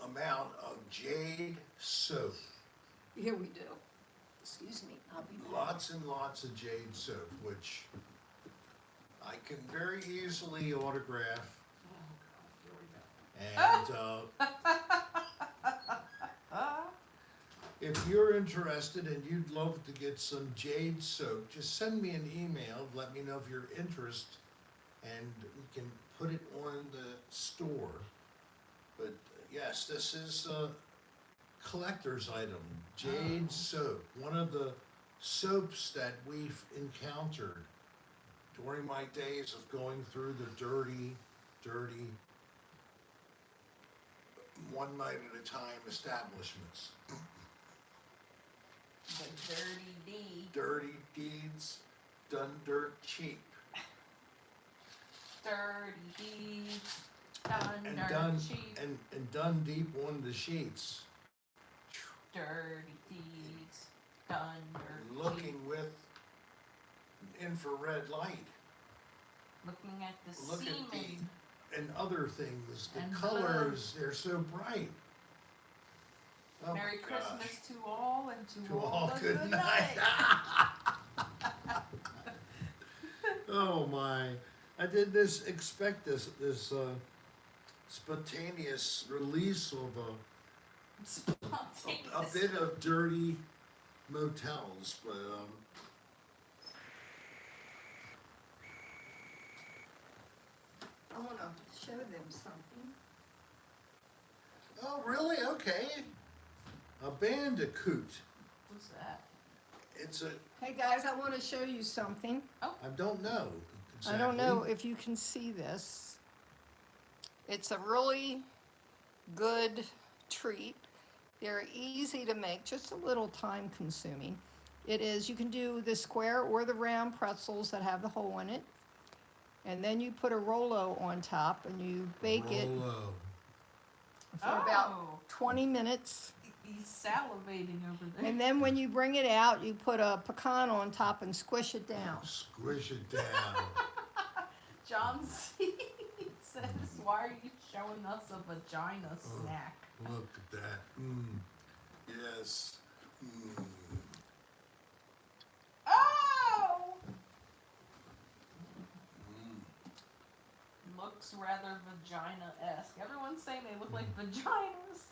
amount of Jade soap.
Here we do. Excuse me, I'll be back.
Lots and lots of Jade soap, which I can very easily autograph. And if you're interested and you'd love to get some Jade soap, just send me an email. Let me know if you're interested, and we can put it on the store. But yes, this is a collector's item. Jade soap, one of the soaps that we've encountered during my days of going through the dirty, one night at a time establishments.
The dirty D.
Dirty deeds done dirt cheap.
Dirty deeds done
And
dirt
done
cheap.
and done deep on the sheets.
Dirty deeds done dirt
Looking
cheap.
with an infrared light.
Looking at the
Look at
semen.
and other things. The
And
colors, they're so bright. Oh
Merry
my gosh.
Christmas to all and to,
To all,
a
good night. Oh my! I did this expect this spontaneous release of a
Spontaneous.
bit of dirty motels, but
I wanna show them something.
oh really? Okay. A bandicoot.
What's that?
It's a
Hey guys, I wanna show you something.
I don't know.
I don't know
exactly.
if you can see this. It's a really good treat. They're easy to make, just a little time consuming. It is, you can do the square or the round pretzels that have the hole in it. And then you put a Rolo on top and you bake it
Rolo.
for about 20 minutes.
He's salivating over there.
And then when you bring it out, you put a pecan on top and squish it down.
Squish it down.
John C. says, why are you showing us a vagina snack?
Look at that. Yes.
Oh! Looks rather vagina-esque. Everyone's saying they look like vaginas.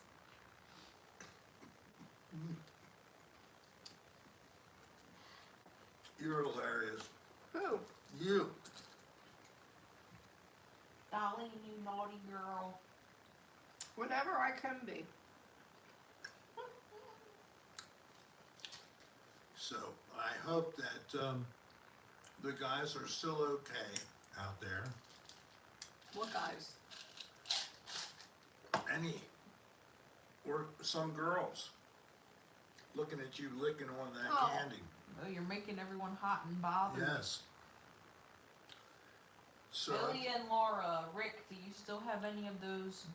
You're hilarious.
Who?
You.
Darling, you naughty girl.
Whatever I can be.
So I hope that the guys are still okay out there.
What guys?
Any or some girls looking at you licking on that
Oh.
candy.
Oh, you're making everyone hot and bothered.
Yes. So
Billy and Laura, Rick, do you still have any of those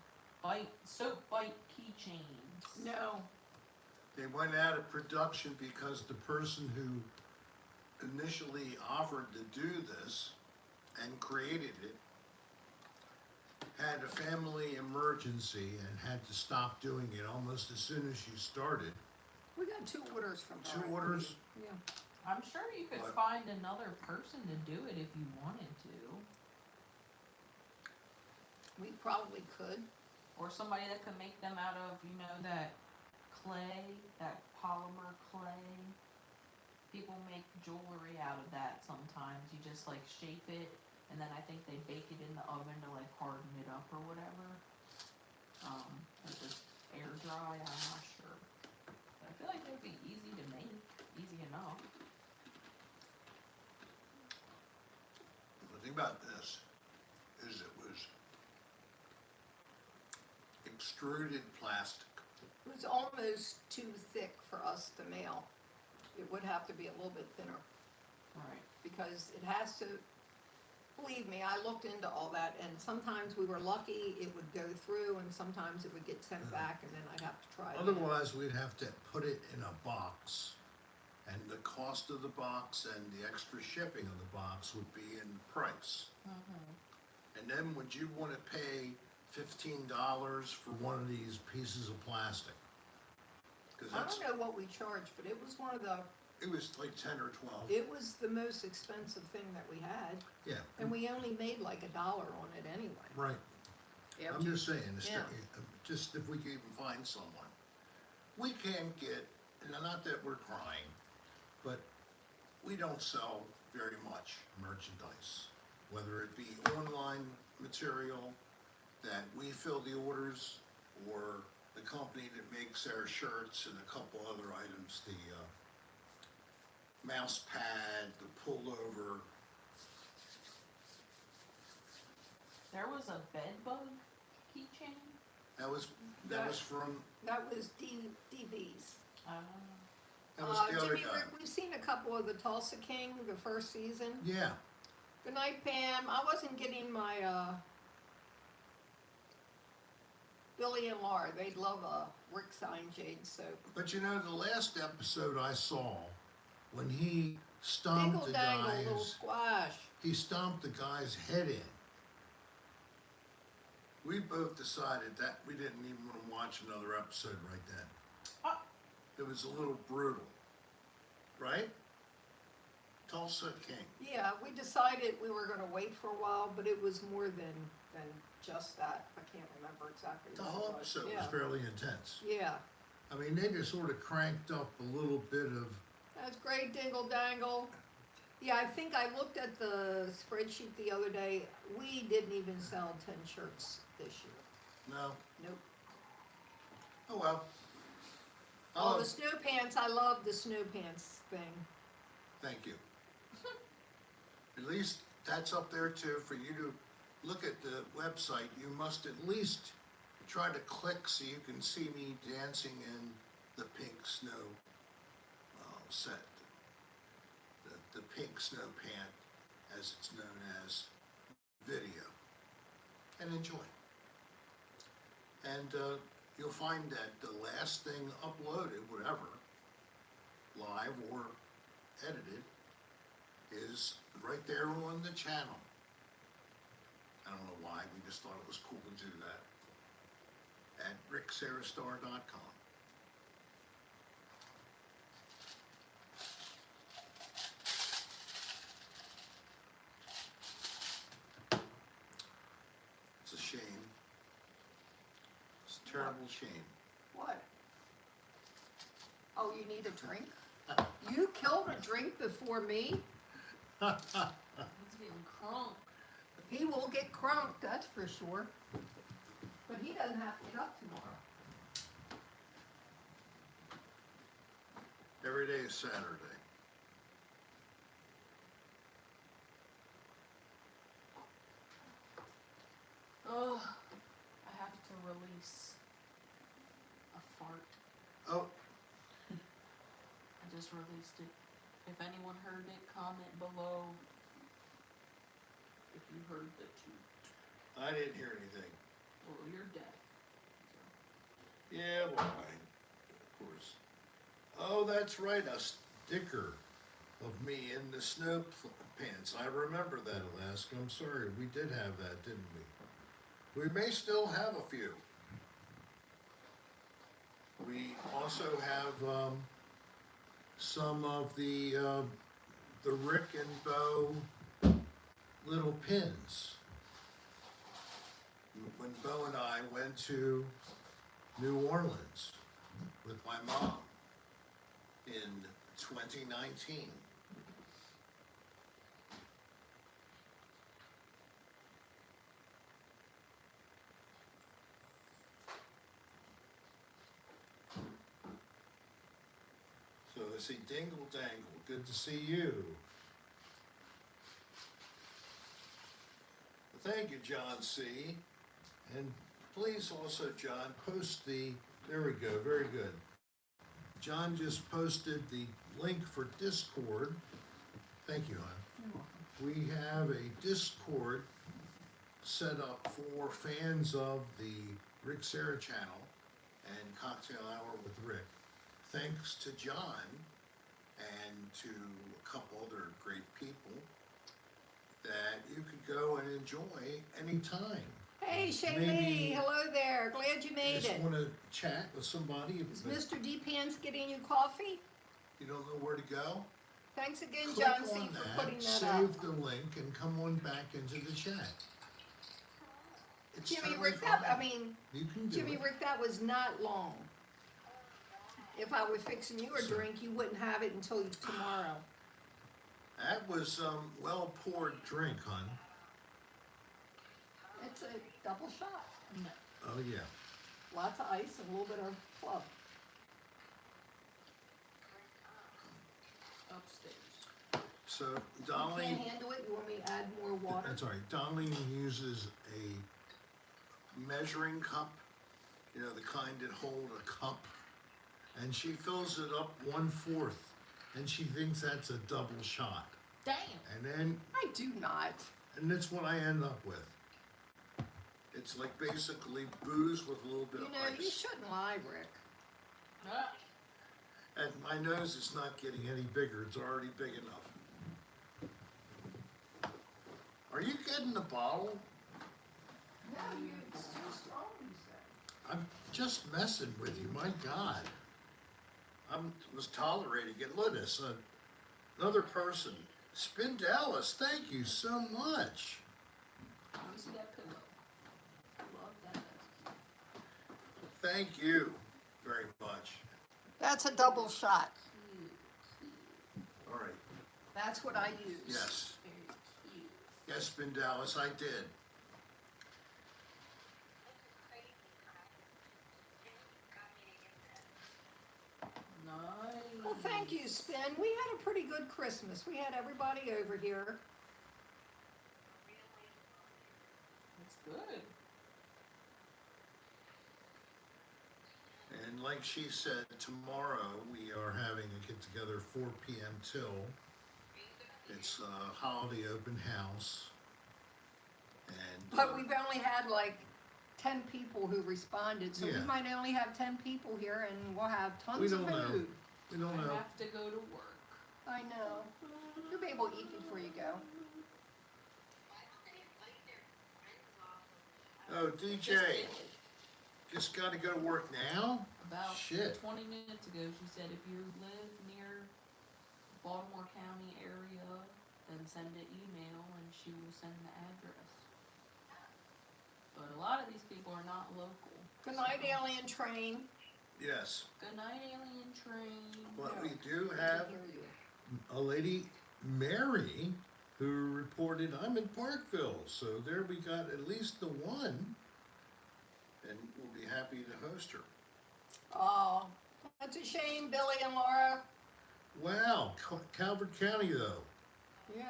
soap bite keychains?
No.
they went out of production because the person who initially offered to do this and created it had a family emergency and had to stop doing it almost as soon as she started.
We got 2 orders from her.
2 orders?
Yeah.
I'm sure you could
What?
find another person to do it if you wanted to.
We probably could.
Or somebody that could make them out of, that clay, that polymer clay. People make jewelry out of that sometimes. You just shape it, and then I think they bake it in the oven to harden it up or whatever. Or just air dry, I'm not sure. But I feel like they'd be easy to make, easy enough.
The thing about this is it was extruded plastic.
It was almost too thick for us to mail. It would have to be a little bit thinner
Right.
because it has to, believe me, I looked into all that and sometimes we were lucky it would go through and sometimes it would get sent back and then I'd have to try it.
Otherwise, we'd have to put it in a box. And the cost of the box and the extra shipping of the box would be in price.
Mm-hmm.
And then would you want to pay $15 for one of these pieces of plastic? Because
I don't know what we charged, but it was
it was like 10 or 12.
it was the most expensive thing that we had.
Yeah,
And we only made $1 on it anyway.
right. I'm
After-
just saying,
Yeah.
just if we could even find someone. We can get, and not that we're crying, but we don't sell very much merchandise. Whether it be online material that we fill the orders, or the company that makes our shirts and a couple other items, mouse pad, the pullover.
There was a bed bug keychain.
That was from,
That was DB's.
that was the other
Jimmy
guy.
Rick, we've seen a couple of the Tulsa King, the first season.
Yeah,
Good night, Pam. I wasn't getting my, Billy and Laura, they'd love a Rick Sign Jade soap.
but you know, the last episode I saw, when he stomped
Dingle
the
dangle, little
guy's,
squash.
he stomped the guy's head in. We both decided that we didn't even want to watch another episode right then.
Oh.
It was a little brutal, right? Tulsa King.
Yeah, we decided we were gonna wait for a while, but it was more than just that. I can't remember exactly
The
what
whole
it was.
episode
Yeah.
was fairly intense.
Yeah,
I mean, they just sort of cranked up a little bit of,
that's great, Dingle Dangle. Yeah, I think I looked at the spreadsheet the other day. We didn't even sell 10 shirts this year.
no,
Nope.
oh well.
Oh, the snow pants, I love the snow pants thing.
Thank you. At least that's up there too, for you to look at the website. You must at least try to click so you can see me dancing in the pink snow set. The pink snow pant, as it's known as, video. And enjoy. And you'll find that the last thing uploaded, whatever, live or edited, is right there on the channel. I don't know why, we just thought it was cool to do that. At ricksarahstar.com. It's a shame. It's a terrible shame.
What? Oh, you need a drink? You killed a drink before me?
He's getting crunk.
He will get crunked, that's for sure. But he doesn't have to get up tomorrow.
Every day is Saturday.
Oh, I have to release a fart.
Oh,
I just released it. If anyone heard it, comment below. If you heard the toot.
I didn't hear anything.
Well, you're deaf.
Yeah, well, of course. Oh, that's right, a sticker of me in the snow pants. I remember that, Alaska. I'm sorry, we did have that, didn't we? We may still have a few. We also have some of the Rick and Bo little pins. When Bo and I went to New Orleans with my mom in 2019. So I see Dingle Dangle, good to see you. Well, thank you, John C. And please also, John, post the, there we go, very good. John just posted the link for Discord. Thank you, hon. We have a Discord set up for fans of the Rick Serra channel and Cocktail Hour with Rick. Thanks to John and to a couple other great people that you could go and enjoy anytime.
Hey, Shay
Maybe-
Lee, hello there. Glad you made
Just
it.
want to chat with somebody,
Is
but
Mr. D Pants getting you coffee?
you don't know where to go?
Thanks again,
Click
John C,
on
for
that,
putting that
save
up.
the link, and come on back into the chat. It's
Jimmy
totally
Rick, that, I
fine.
mean,
You can do
Jimmy
it.
Rick, that was not long. If I were fixing you a
So-
drink, you wouldn't have it until tomorrow.
That was well poured drink, hon.
It's a double shot.
No.
Oh yeah.
Lots of ice and a little bit of club.
Upstairs.
So
You
Dolly,
can't handle it, you want me to add more water?
that's all right, Dolly uses a measuring cup, you know, the kind that hold a cup, and she fills it up 1/4, and she thinks that's a double shot.
Damn.
And
I do not.
that's what I end up with. It's like basically booze with a little bit
You
of
know,
ice.
you shouldn't lie, Rick.
Ah,
And my nose is not getting any bigger, it's already big enough. Are you getting the bottle?
No, it's too strong, you said.
I'm just messing with you, my God. I was tolerating it. Look at this, another person. Spin Dallas, thank you so much.
let me see that pillow. I love that.
Thank you very much.
That's a double shot.
Cute, cute.
All right,
That's what I use.
yes.
Very cute.
Yes, Spin Dallas, I did.
Nice.
Well, thank you, Spin. We had a pretty good Christmas. We had everybody over here.
That's good.
And like she said, tomorrow we are having a get together 4 p.m. till. It's a holiday open house. And
But we've only had like 10 people who responded, so we
Yeah.
might only have 10 people here and we'll have tons
We
of
don't know.
food.
we don't
I
know.
have to go to work.
I know. You'll be able to eat before you go.
Oh,
Just
DJ,
did it.
just got to go to work now?
About
Shit.
20 minutes ago, she said if you live near Baltimore County area, then send an email and she will send the address. But a lot of these people are not local.
Good night, alien train.
Yes.
Good night, alien train.
But we do
I
have
can hear you.
a lady, Mary, who reported, I'm in Parkville. So there we got at least the one. And we'll be happy to host her.
Oh, that's a shame, Billy and Laura.
Wow, Calvert County though.
Yeah.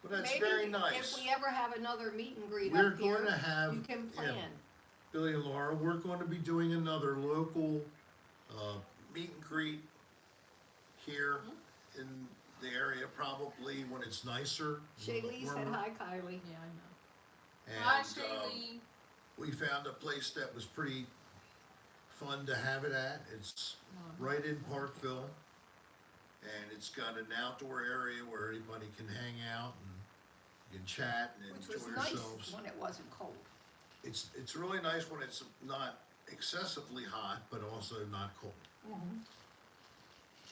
Well, that's
Maybe
very nice.
if we ever have another meet and greet
We're
up here,
going to have,
you can
yeah,
plan.
Billy and Laura, we're going to be doing another local meet and greet here in the area, probably when it's nicer.
Shaylee said
warmer.
hi, Kylie.
Yeah, I know.
And
Hi, Shaylee.
we found a place that was pretty fun to have it at. It's right in Parkville. And it's got an outdoor area where anybody can hang out and you can chat and
Which
enjoy
was nice
yourselves.
when it wasn't cold.
It's really nice when it's not excessively hot, but also not cold.
Mm-hmm.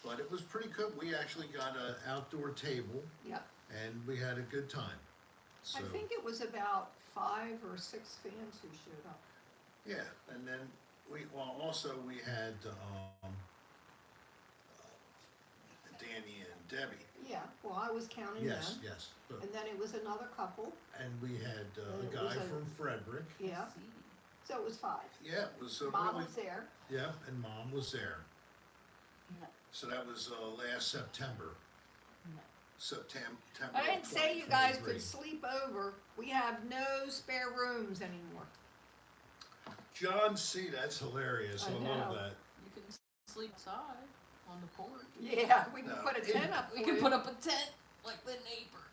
But it was pretty good. We actually got an outdoor table
Yeah.
and we had a good time. So,
I think it was about 5 or 6 fans who showed up.
yeah, and then also we had Danny and Debbie.
Yeah, well, I was counting
Yes,
them.
yes. But,
And then it was another couple.
and we had
And
a
it
guy
was a-
from Frederick.
Yeah.
See.
So it was 5.
Yeah, it was a
Mom
really,
was there.
yeah, and Mom was there.
No,
So that was last September.
no.
September.
I didn't say you guys
2023.
could sleep over. We have no spare rooms anymore.
John C, that's hilarious.
I
I love
know.
that.
You can sleep outside on the porch.
Yeah, we can
No,
put a tent up for
We can
you.
put up a tent like the neighbor.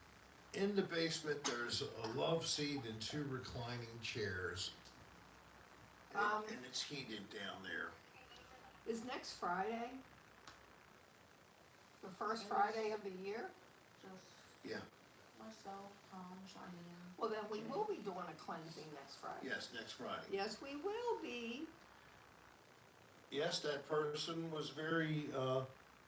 In the basement, there's a love seat and 2 reclining chairs. And it's heated down there.
Is next Friday the first Friday of the year?
Just
Yeah,
myself, Tom, Cheyenne.
Well, then we will be doing a cleansing next Friday.
yes, next Friday.
Yes, we will be.
Yes, that person was very,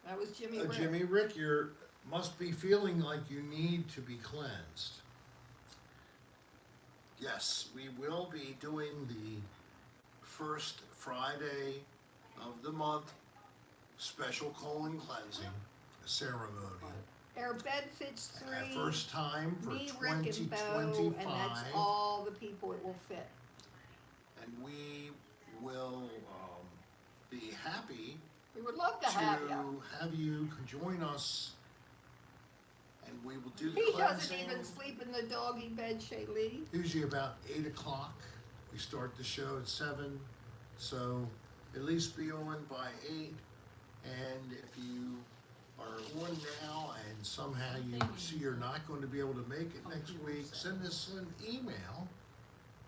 That was Jimmy Rick.
Jimmy Rick, you must be feeling like you need to be cleansed. Yes, we will be doing the first Friday of the month special colon cleansing ceremony.
Our bed fits 3.
Our first time for
Me, Rick, and Bo, and that's
2025.
all the people it will fit.
And we will be happy
We would love to have you.
have you join us and we will do the
He
cleansing.
doesn't even sleep in the doggy bed, Shaylee.
Usually about 8 o'clock. We start the show at 7, so at least be on by 8. And if you are on now and somehow you see you're not going to be able to make it next week, send us an email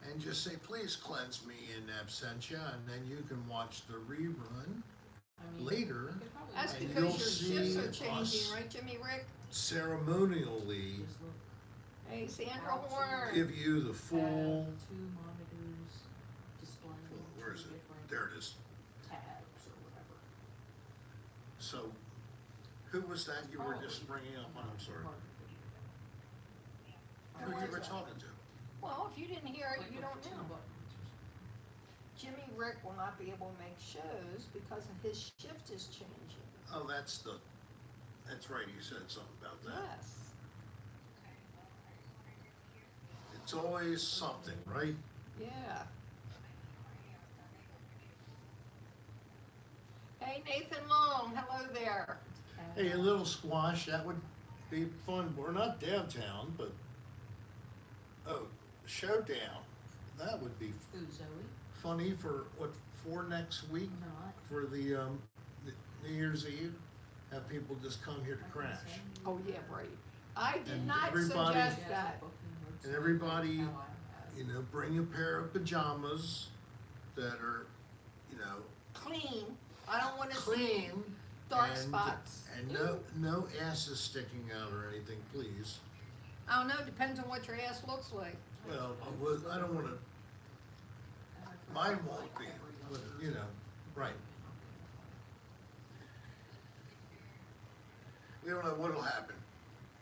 and just say, please cleanse me in absentia, and then you can watch the rerun later.
you could probably
That's
And
because
you'll
your
see
shifts are
us
changing, right, Jimmy Rick?
ceremonially
just look
Hey, Sandra Horn.
give you the full,
at 2 monitors displaying
where is
2
it?
different
There it is.
tabs or whatever.
So, who was that you were just bringing up? I'm sorry. Who you were talking to?
Well, if you didn't hear it,
Like
you
with
don't
2
know.
buttons or something.
Jimmy Rick will not be able to make shows because his shift is changing.
Oh, that's right, you said something about that.
Yes.
It's always something, right?
Yeah. Hey, Nathan Long, hello there.
Hey, a little squash, that would be fun. We're not downtown, but, showdown. That would be
Ooh, Zoe?
funny for next week?
Not.
For the New Year's Eve? Have people just come here to crash.
Oh, yeah, right. I did
And
not
everybody-
suggest
She has a
that.
booking website
And everybody,
like how I have.
you know, bring a pair of pajamas that are, you know,
Clean. I don't want to see
clean.
dark
and-
spots.
And no asses sticking out or anything, please.
I don't know, depends on what your ass looks like.
Well, I don't wanna, mine won't be, but, you know, right. We don't know what'll happen.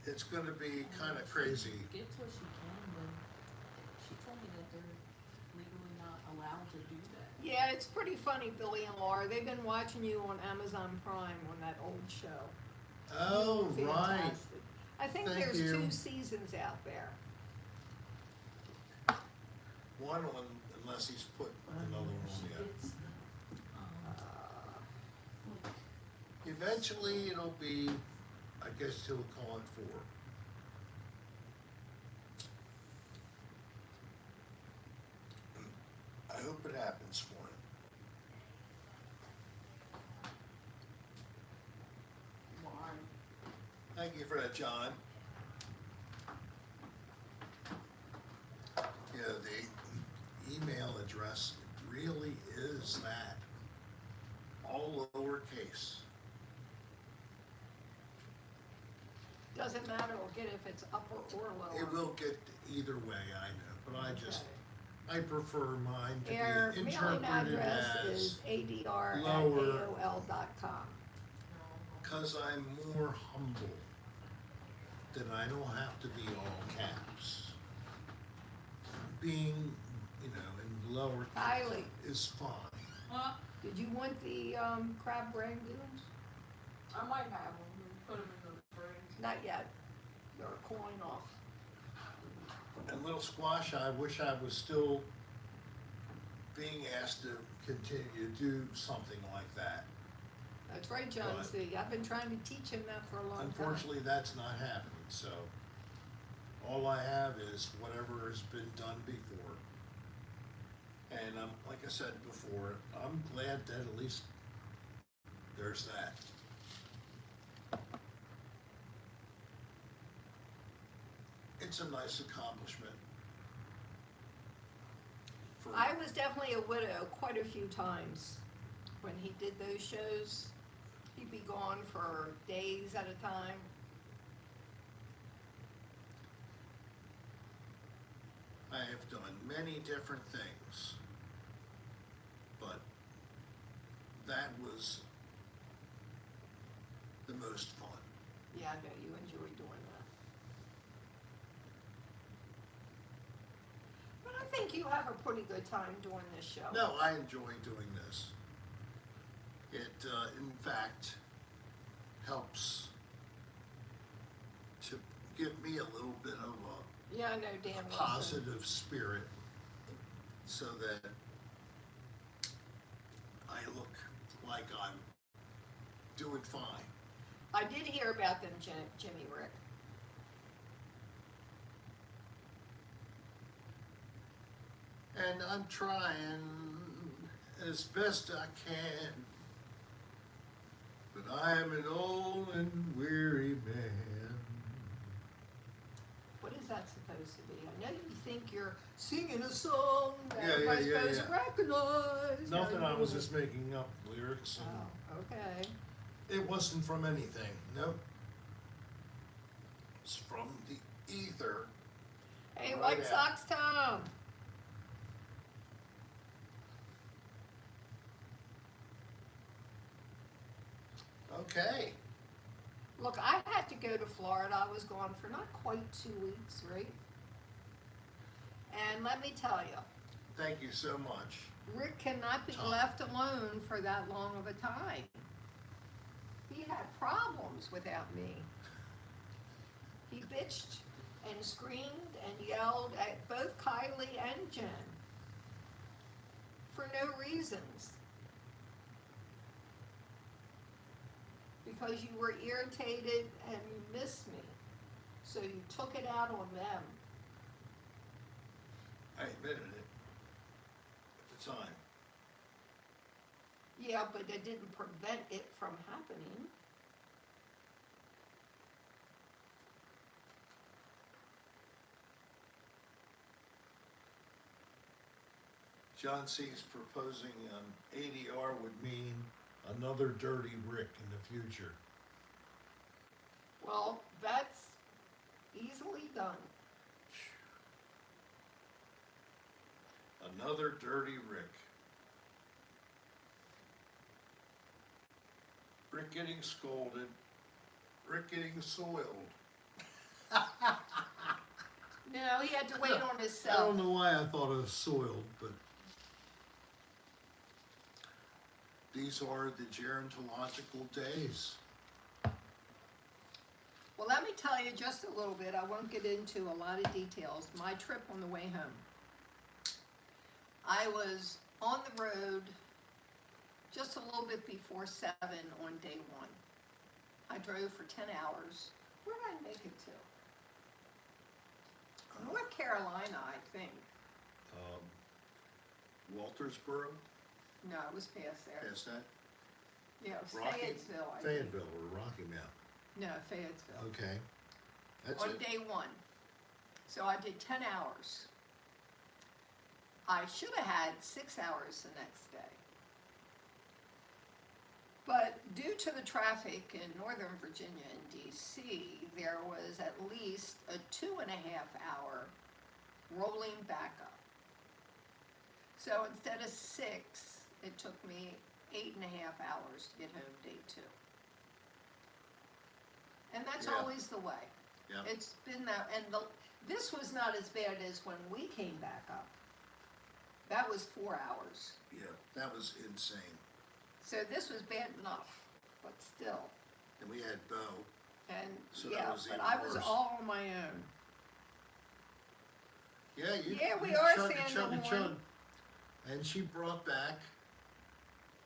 It's gonna be kinda crazy.
Gets what she can, but she told me that they're legally not allowed to do that.
Yeah, it's pretty funny, Billy and Laura. They've been watching you on Amazon Prime on that old show.
Oh, right.
Fantastic. I think
Thank
there's
you.
2 seasons out there.
One on, unless he's put another one on
She
the other.
gets
Eventually, it'll be, I guess he'll call it 4. I hope it happens for him.
why?
Thank you for that, John. Yeah, the email address really is that. All lowercase.
Doesn't matter, we'll get if it's upper or lower.
It will get either way, I know, but I just, I prefer mine to
Their
be
mailing
interpreted
address
as,
is adr@aol.com.
cause I'm more humble, that I don't have to be all caps. Being, you know, in lower
Kylie,
is fine.
did you want the crab rangoons?
I might have them, put them in the fridge.
Not yet. They're cooling off.
And Little Squash, I wish I was still being asked to continue to do something like that.
That's right, John
But-
C. I've been trying to teach him that for a long time.
Unfortunately, that's not happening, so all I have is whatever has been done before. And like I said before, I'm glad that at least there's that. It's a nice accomplishment. For,
I was definitely a widow quite a few times when he did those shows. He'd be gone for days at a time.
I have done many different things, but that was the most fun.
Yeah, I know you enjoy doing that. But I think you have a pretty good time doing this show.
No, I enjoy doing this. It, in fact, helps to give me a little bit of
Yeah, I know Dan
a
Wilson.
positive spirit so that I look like I'm doing fine.
I did hear about them, Jimmy Rick.
And I'm trying as best I can. But I am an old and weary man.
What is that supposed to be? I know you think you're singing a song that
Yeah,
everybody's
yeah,
supposed to recognize.
Nothing,
Now
I
you
was
know.
just making up lyrics. And
Oh, okay.
it wasn't from anything, nope. It's from the ether.
Hey,
Right
White
out.
Sox Tom.
Okay.
Look, I had to go to Florida. I was gone for not quite 2 weeks, right? And let me tell you,
Thank you so much.
Rick cannot be
Tom.
left alone for that long of a time. He had problems without me. He bitched and screamed and yelled at both Kylie and Jen for no reasons. Because you were irritated and you missed me. So you took it out on them.
I admitted it at the time.
Yeah, but it didn't prevent it from happening.
John C's proposing ADR would mean another dirty Rick in the future.
Well, that's easily done.
Another dirty Rick. Rick getting scolded. Rick getting soiled.
No, he had to wait on
I
himself.
don't know why I thought of soiled, but these are the gerontological days.
Well, let me tell you just a little bit. I won't get into a lot of details. My trip on the way home. I was on the road just a little bit before 7 on day 1. I drove for 10 hours. Where did I make it to? North Carolina, I think.
Waltersboro,
No, it was past there.
past that?
Yeah, it was
Rocky-
Fayetteville, I think.
Fayetteville or Rocky Mount.
No, Fayetteville.
Okay. That's
On
it.
day 1. So I did 10 hours. I should have had 6 hours the next day. But due to the traffic in Northern Virginia and DC, there was at least a 2.5 hour rolling back up. So instead of 6, it took me 8.5 hours to get home day 2. And that's
Yeah.
always the way.
Yeah.
It's been that, and this was not as bad as when we came back up. That was 4 hours.
Yeah, that was insane.
So this was bad enough, but still.
And we had Bo.
And
So that
yeah,
was
but
even
I was
worse.
all on my own.
Yeah, you.
Yeah, we
you
are
chug,
Sandra
chug,
Horn.
chug. And she brought back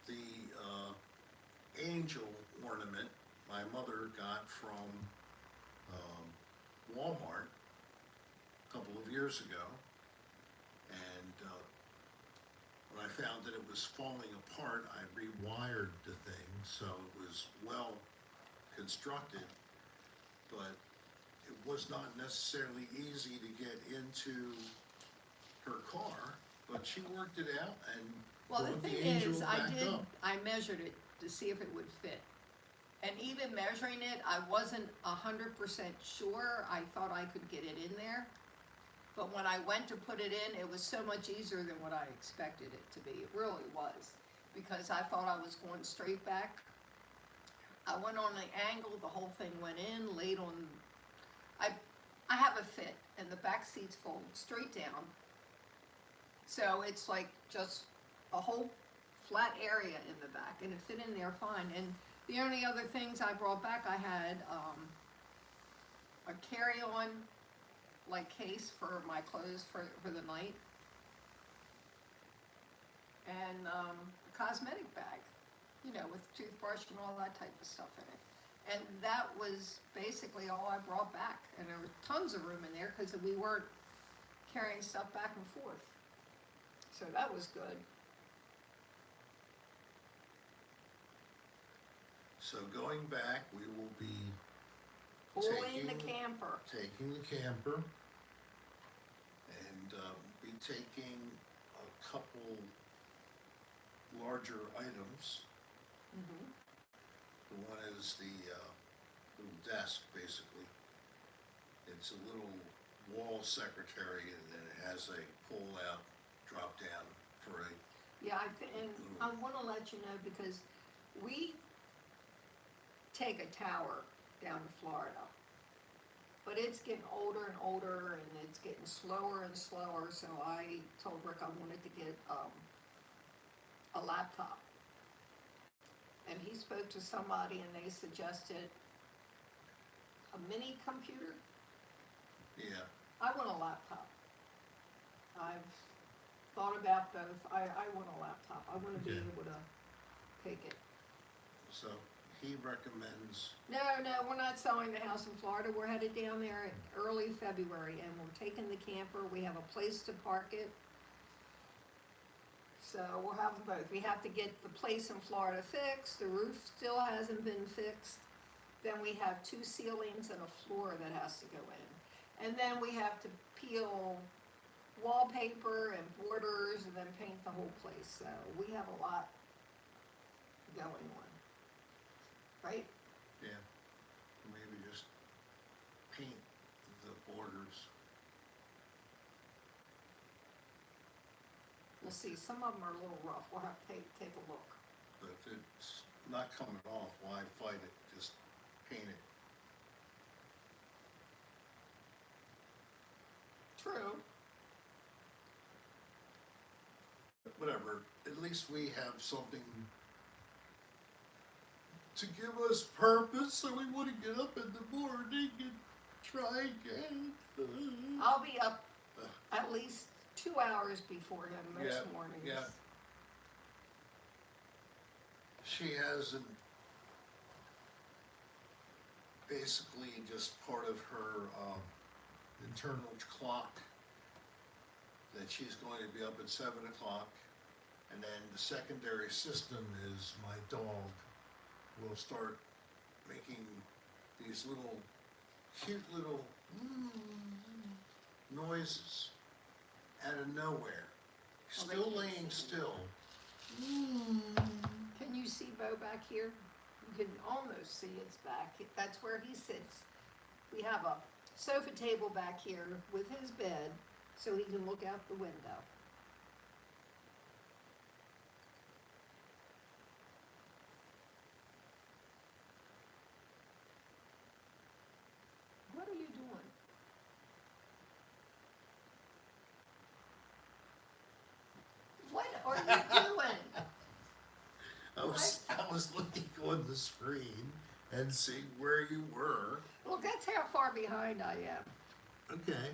the angel ornament my mother got from Walmart a couple of years ago. And when I found that it was falling apart, I rewired the thing so it was well constructed, but it was not necessarily easy to get into her car, but she worked it out and
Well, the
brought
thing
the angel
is,
back up.
I measured it to see if it would fit. And even measuring it, I wasn't 100% sure. I thought I could get it in there. But when I went to put it in, it was so much easier than what I expected it to be. It really was. Because I thought I was going straight back. I went on the angle, the whole thing went in, laid on, I have a fit, and the back seats fold straight down. So it's like just a whole flat area in the back, and it fit in there fine. And the only other things I brought back, I had a carry-on like case for my clothes for the night, and a cosmetic bag, you know, with toothbrush and all that type of stuff in it. And that was basically all I brought back. And there was tons of room in there because we weren't carrying stuff back and forth. So that was good.
So going back, we will be
Pulling the
Taking-
camper.
taking the camper and be taking a couple larger items.
Mhm.
The one is the little desk, basically. It's a little wall secretary, and then it has a pull-out, drop-down for a,
Yeah, and I wanna let you know because we take a tower down to Florida. But it's getting older and older and it's getting slower and slower, so I told Rick I wanted to get, a laptop. And he spoke to somebody and they suggested a mini computer.
yeah,
I want a laptop. I've thought about both. I want a laptop. I wanna be
Okay.
able to take it.
so he recommends,
No, we're not selling the house in Florida. We're headed down there in early February and we're taking the camper. We have a place to park it. So we'll have them both. We have to get the place in Florida fixed. The roof still hasn't been fixed. Then we have 2 ceilings and a floor that has to go in. And then we have to peel wallpaper and borders and then paint the whole place. So we have a lot going on. Right?
yeah, maybe just paint the borders.
Let's see, some of them are a little rough. We'll have to take a look.
But if it's not coming off, why fight it? Just paint it.
True.
Whatever, at least we have something to give us purpose, so we want to get up in the morning and try again.
I'll be up at least 2 hours before him most
Yeah,
mornings.
yeah. She has basically just part of her internal clock that she's going to be up at 7 o'clock. And then the secondary system is my dog will start making these little, cute little noises out of nowhere.
Oh, they
Still
can't
laying
see.
still.
Can you see Bo back here? You can almost see it's back. That's where he sits. We have a sofa table back here with his bed so he can look out the window. What are you doing? What are you doing?
I was looking on the screen and seeing where you were.
Look, that's how far behind I am.
Okay.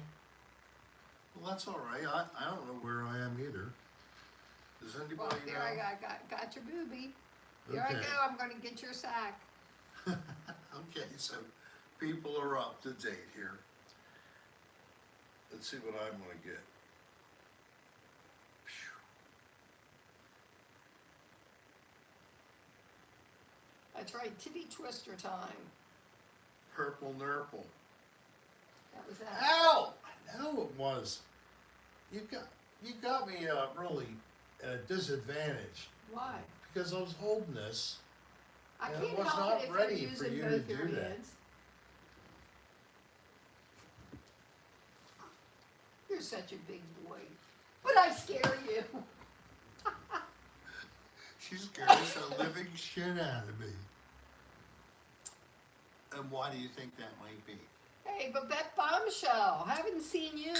Well, that's all right. I don't know where I am either. Does
Well,
anybody
there I
know?
got your booby. Here I
Okay.
go, I'm gonna get your sack.
Okay, so people are up to date here. Let's see what I'm gonna get. Phew.
That's right, titty twister time.
Purple Nurple.
That was that.
Ow! I know it was. You got me really at a disadvantage
Why?
because I was holding this.
I
And it
can't
was
help
not
it if
ready
you're
for
using
you to
both your
do that.
hands. You're such a big boy. But I scare you.
She scares the living shit out of me. And why do you think that might be?
Hey, Babette Bombshell, haven't seen you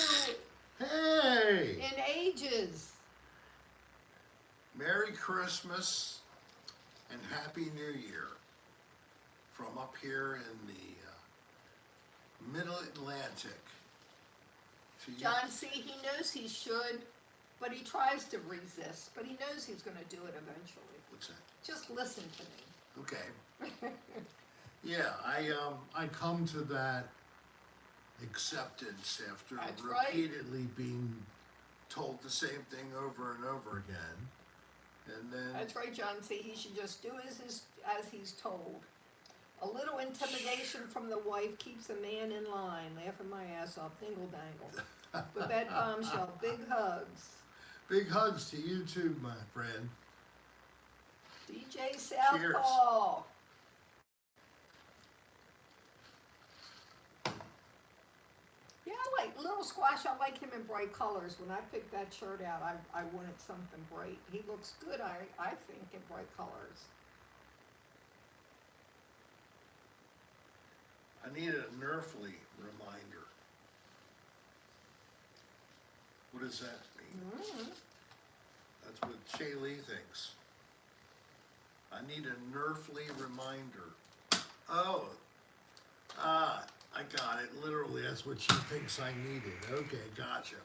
Hey!
in ages.
Merry Christmas and Happy New Year from up here in the Middle Atlantic. To you.
John C., he knows he should, but he tries to resist, but he knows he's gonna do it eventually.
What's that?
Just listen to me.
Okay. Yeah, I come to that acceptance after
That's right.
repeatedly being told the same thing over and over again. And then,
That's right, John. See, he should just do as he's told. A little intimidation from the wife keeps a man in line. Laughing my ass off, dingle dangle. With that bombshell, big hugs.
big hugs to you too, my friend.
DJ Southpaw. Yeah, I like Little Squash. I like him in bright colors. When I picked that shirt out, I wanted something bright. He looks good, I think, in bright colors.
I need a Nerfly reminder. What does that mean?
Mm.
That's what Shay Lee thinks. I need a Nerfly reminder. Oh, I got it. Literally, that's what she thinks I needed. Okay, gotcha.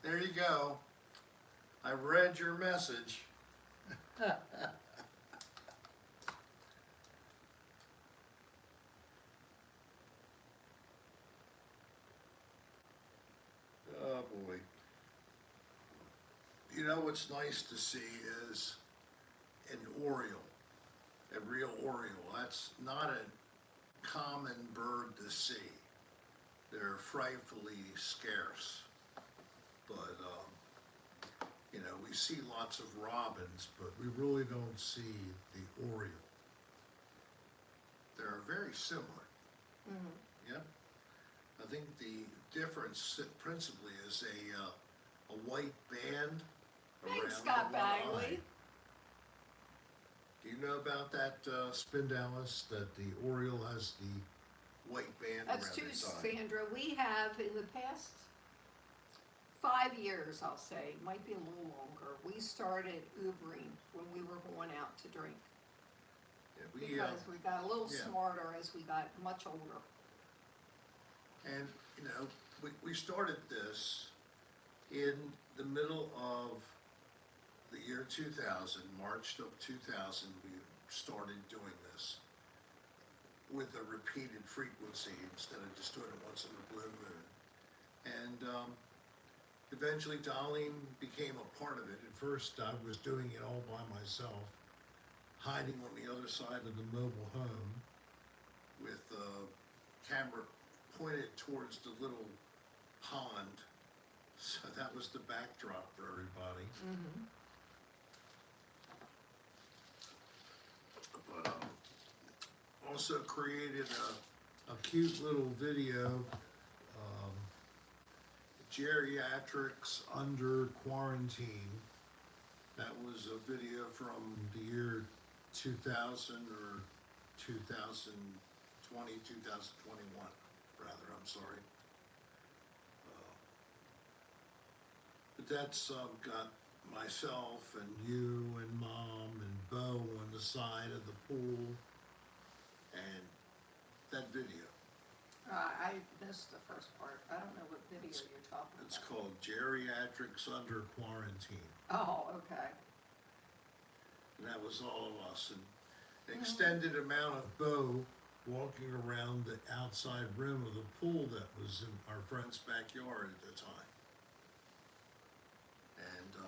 There you go. I read your message. Oh boy. You know what's nice to see is an oriole, a real oriole. That's not a common bird to see. They're frightfully scarce. But, you know, we see lots of robins, but we really don't see the oriole. They're very similar.
Mm-hmm.
Yep. I think the difference principally is a white band
Thanks,
around
Scott
the one eye.
Bagley.
Do you know about that, Spin Dallas, that the oriole has the white band
That's
around
true,
its eye?
Sandra. We have in the past 5 years, I'll say, might be a little longer. We started Ubering when we were going out to drink
Yeah,
because we got a little
yeah.
smarter as we got much older.
and, you know, we started this in the middle of the year 2000, March of 2000, we started doing this with a repeated frequency instead of just doing it once in a blue moon. And eventually Darlene became a part of it. At first I was doing it all by myself, hiding on the other side of the mobile home with the camera pointed towards the little pond. So that was the backdrop for everybody.
Mm-hmm.
But also created a cute little video, geriatrics under quarantine. That was a video from the year 2000 or 2020, 2021, rather, I'm sorry. But that's got myself and you and Mom and Bo on the side of the pool, and that video.
I missed the first part. I don't know what video you're talking
It's
about.
called Geriatrics Under Quarantine,
Oh, okay.
and that was all of us. And an extended amount of Bo walking around the outside rim of the pool that was in our friend's backyard at the time. And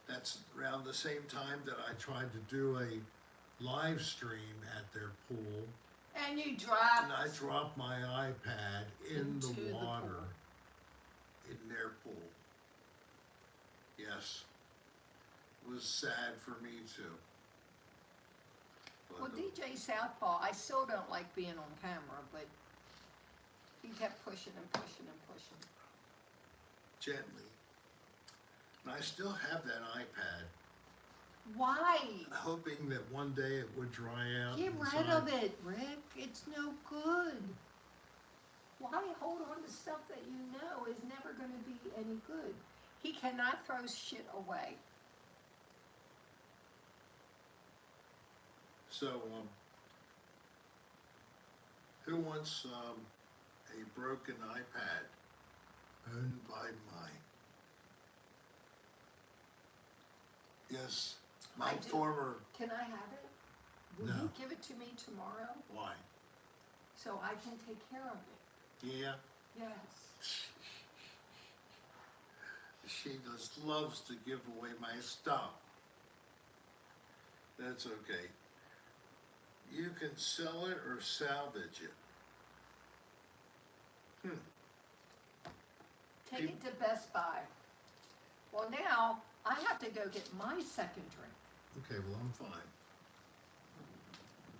that's around the same time that I tried to do a live stream at their pool,
And you dropped.
and I dropped my iPad in the
Into the
water
pool.
in their pool. Yes, it was sad for me too. But,
Well, DJ Southpaw, I still don't like being on camera, but he kept pushing and pushing and pushing.
gently. And I still have that iPad,
Why?
hoping that one day it would dry out.
Get
and
rid
so
of it, Rick. It's no good. Why hold on to stuff that you know is never going to be any good? He cannot throw shit away.
So, who wants a broken iPad owned by mine? Yes, my
I do.
former.
Can I have it? Will
No.
you give it to me tomorrow
Why?
so I can take care of it?
Yeah.
Yes.
She just loves to give away my stuff. That's okay. You can sell it or salvage it.
Take it to Best Buy. Well, now I have to go get my second drink.
Okay, well, I'm fine.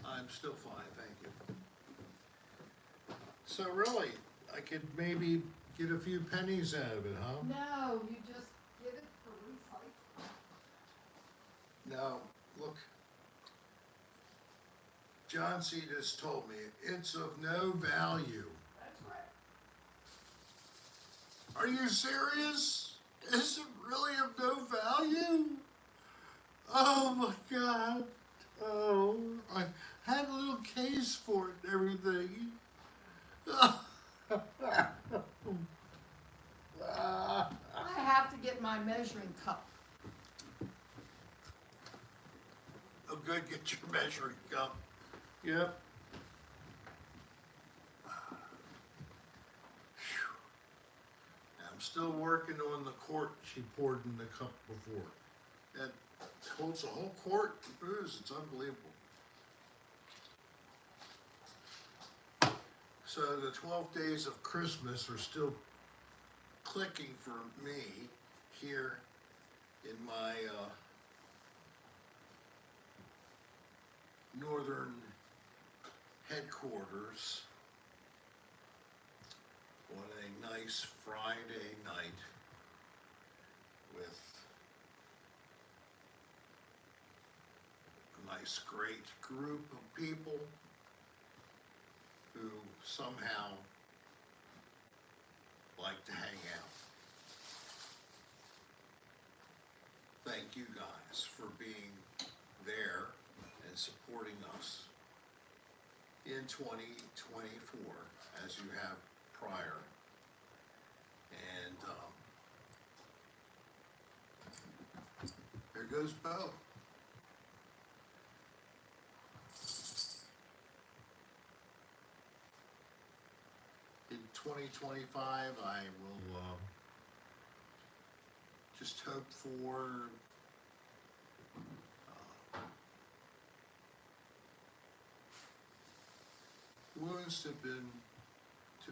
I'm still fine, thank you. So really, I could maybe get a few pennies out of it, huh?
No, you just give it for recycling.
No, look. John C. just told me it's of no value.
That's right.
Are you serious? Is it really of no value? Oh my God. Oh, I had a little case for it and everything.
I have to get my measuring cup.
Oh, good, get your measuring cup. Yep. I'm still working on the quart she poured in the cup before. That holds a whole quart of booze. It's unbelievable. So the 12 days of Christmas are still clicking for me here in my northern headquarters on a nice Friday night with a nice, great group of people who somehow like to hang out. Thank you guys for being there and supporting us in 2024 as you have prior. And there goes Bo. In 2025, I will just hope for wounds to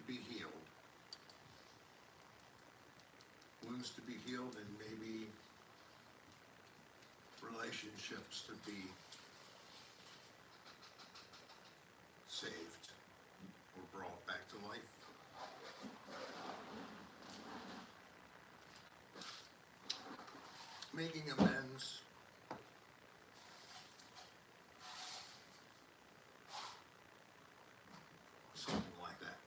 be healed. Wounds to be healed, and maybe relationships to be saved or brought back to life. Making amends. Something like that.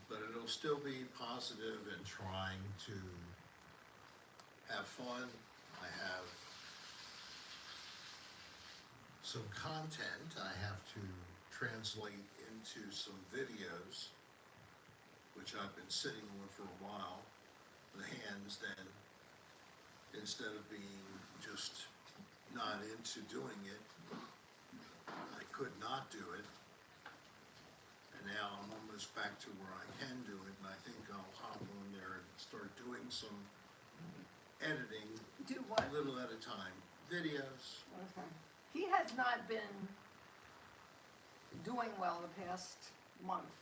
But it'll still be positive and trying to have fun. I have some content I have to translate into some videos, which I've been sitting on for a while. The hands then, instead of being just not into doing it, I could not do it. And now I'm almost back to where I can do it, and I think I'll hop on there and start doing some editing,
Do what?
a little at a time, videos.
Okay. He has not been doing well the past month.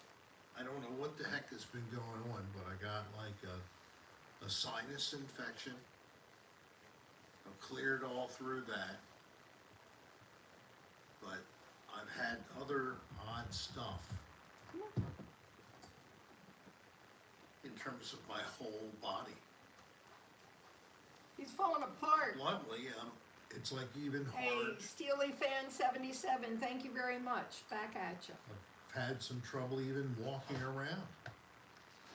I don't know what the heck has been going on, but I got like a sinus infection. I've cleared all through that. But I've had other odd stuff in terms of my whole body.
He's falling apart.
Bluntly, it's like even
Hey,
hard.
Steely Fan 77, thank you very much. Back at you.
I've had some trouble even walking around.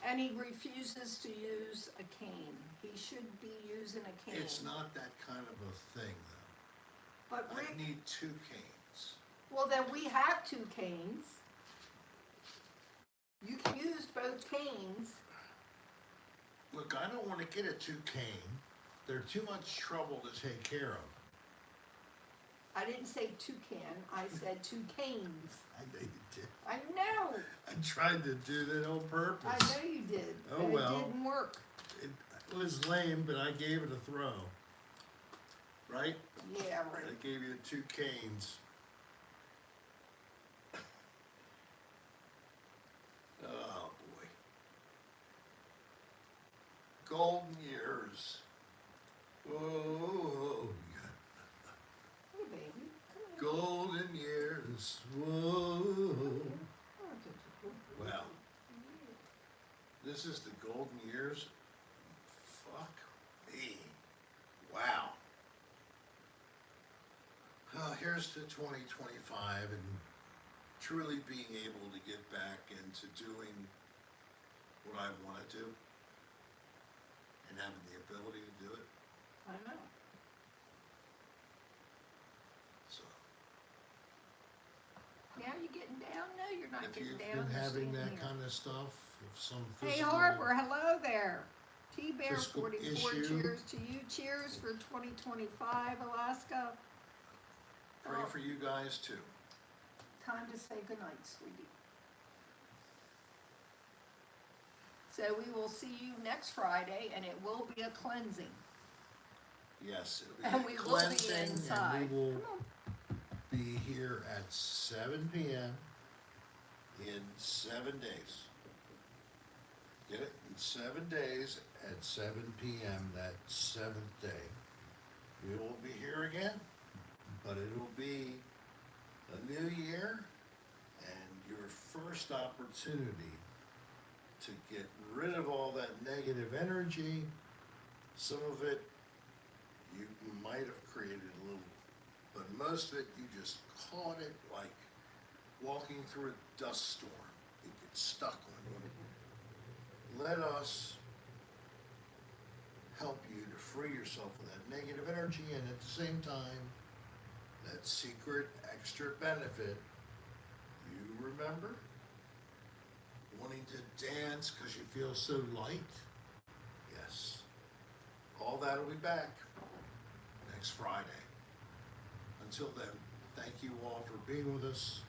And he refuses to use a cane. He should be using a cane.
It's not that kind of a thing, though.
But
I
Rick,
need 2 canes.
well then we have 2 canes. You can use both canes.
Look, I don't want to get a 2 cane. They're too much trouble to take care of.
I didn't say toucan, I said toucans.
I know you did.
I know,
I tried to do that on purpose.
I know you did,
Oh,
but
well.
it didn't work.
It was lame, but I gave it a throw. Right?
Yeah, right.
I gave you 2 canes. Oh boy. Golden years. Whoa.
Hey, baby, come here.
Golden years. Whoa.
Oh,
Well, this is the golden years. Fuck me. Wow. Here's to 2025 and truly being able to get back into doing what I want to do and having the ability to do it.
I know.
So,
Now you getting down? No, you're not
if
getting
you've
down.
been
You're
having
staying
that
here.
kind of stuff, if some
Hey
physical
Harper, hello there. T-Bear
physical
44,
issue.
cheers to you. Cheers for 2025, Alaska.
pray
Oh,
for you guys too.
time to say goodnight, sweetie. So we will see you next Friday, and it will be a cleansing.
Yes,
And
it'll be
we
a
will be
cleansing
inside.
and we will
Come on.
be here at 7 p.m. in 7 days. Get it? In 7 days at 7 p.m. that 7th day. We will be here again, but it'll be a new year and your first opportunity to get rid of all that negative energy. Some of it you might have created a little, but most of it you just caught it like walking through a dust storm. It gets stuck on you. Let us help you to free yourself of that negative energy and at the same time, that secret extra benefit. You remember? Wanting to dance because you feel so light? Yes. All that'll be back next Friday. Until then, thank you all for being with us.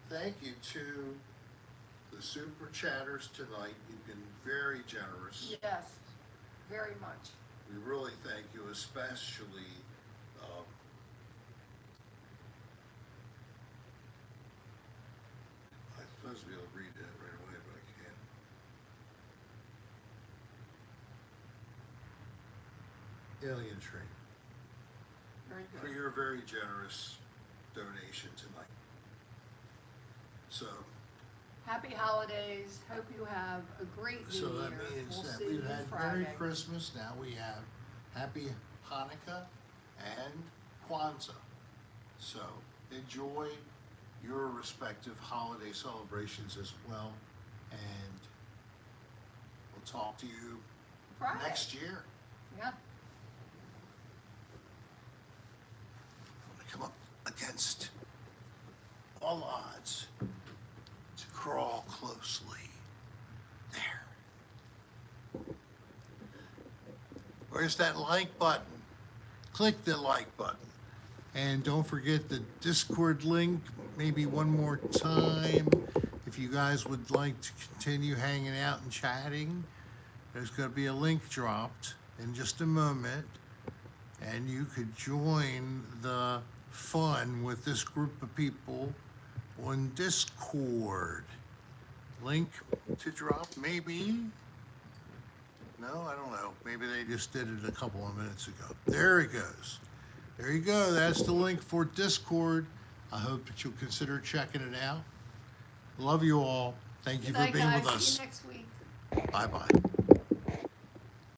Thank you to the super chatters tonight. You've been very generous.
Yes, very much.
We really thank you, especially I'm supposed to be able to read that right away, but I can't. Alien Train,
Very
for
good.
your very generous donation tonight. So,
Happy holidays. Hope you have a great new
so
year.
that means
We'll
that
see
we've
you
had
Friday.
Merry Christmas, now we have Happy Hanukkah and Kwanzaa. So enjoy your respective holiday celebrations as well, and we'll talk to you
Friday.
next year.
Yeah.
I'm gonna come up against all odds to crawl closely. There. Where's that like button? Click the like button. And don't forget the Discord link, maybe one more time. If you guys would like to continue hanging out and chatting, there's going to be a link dropped in just a moment. And you could join the fun with this group of people on Discord. Link to drop, maybe? No, I don't know. Maybe they just did it a couple of minutes ago. There it goes. There you go. That's the link for Discord. I hope that you'll consider checking it out. Love you all. Thank you
Good
for
night,
being
guys.
with us.
See you next week.
Bye-bye.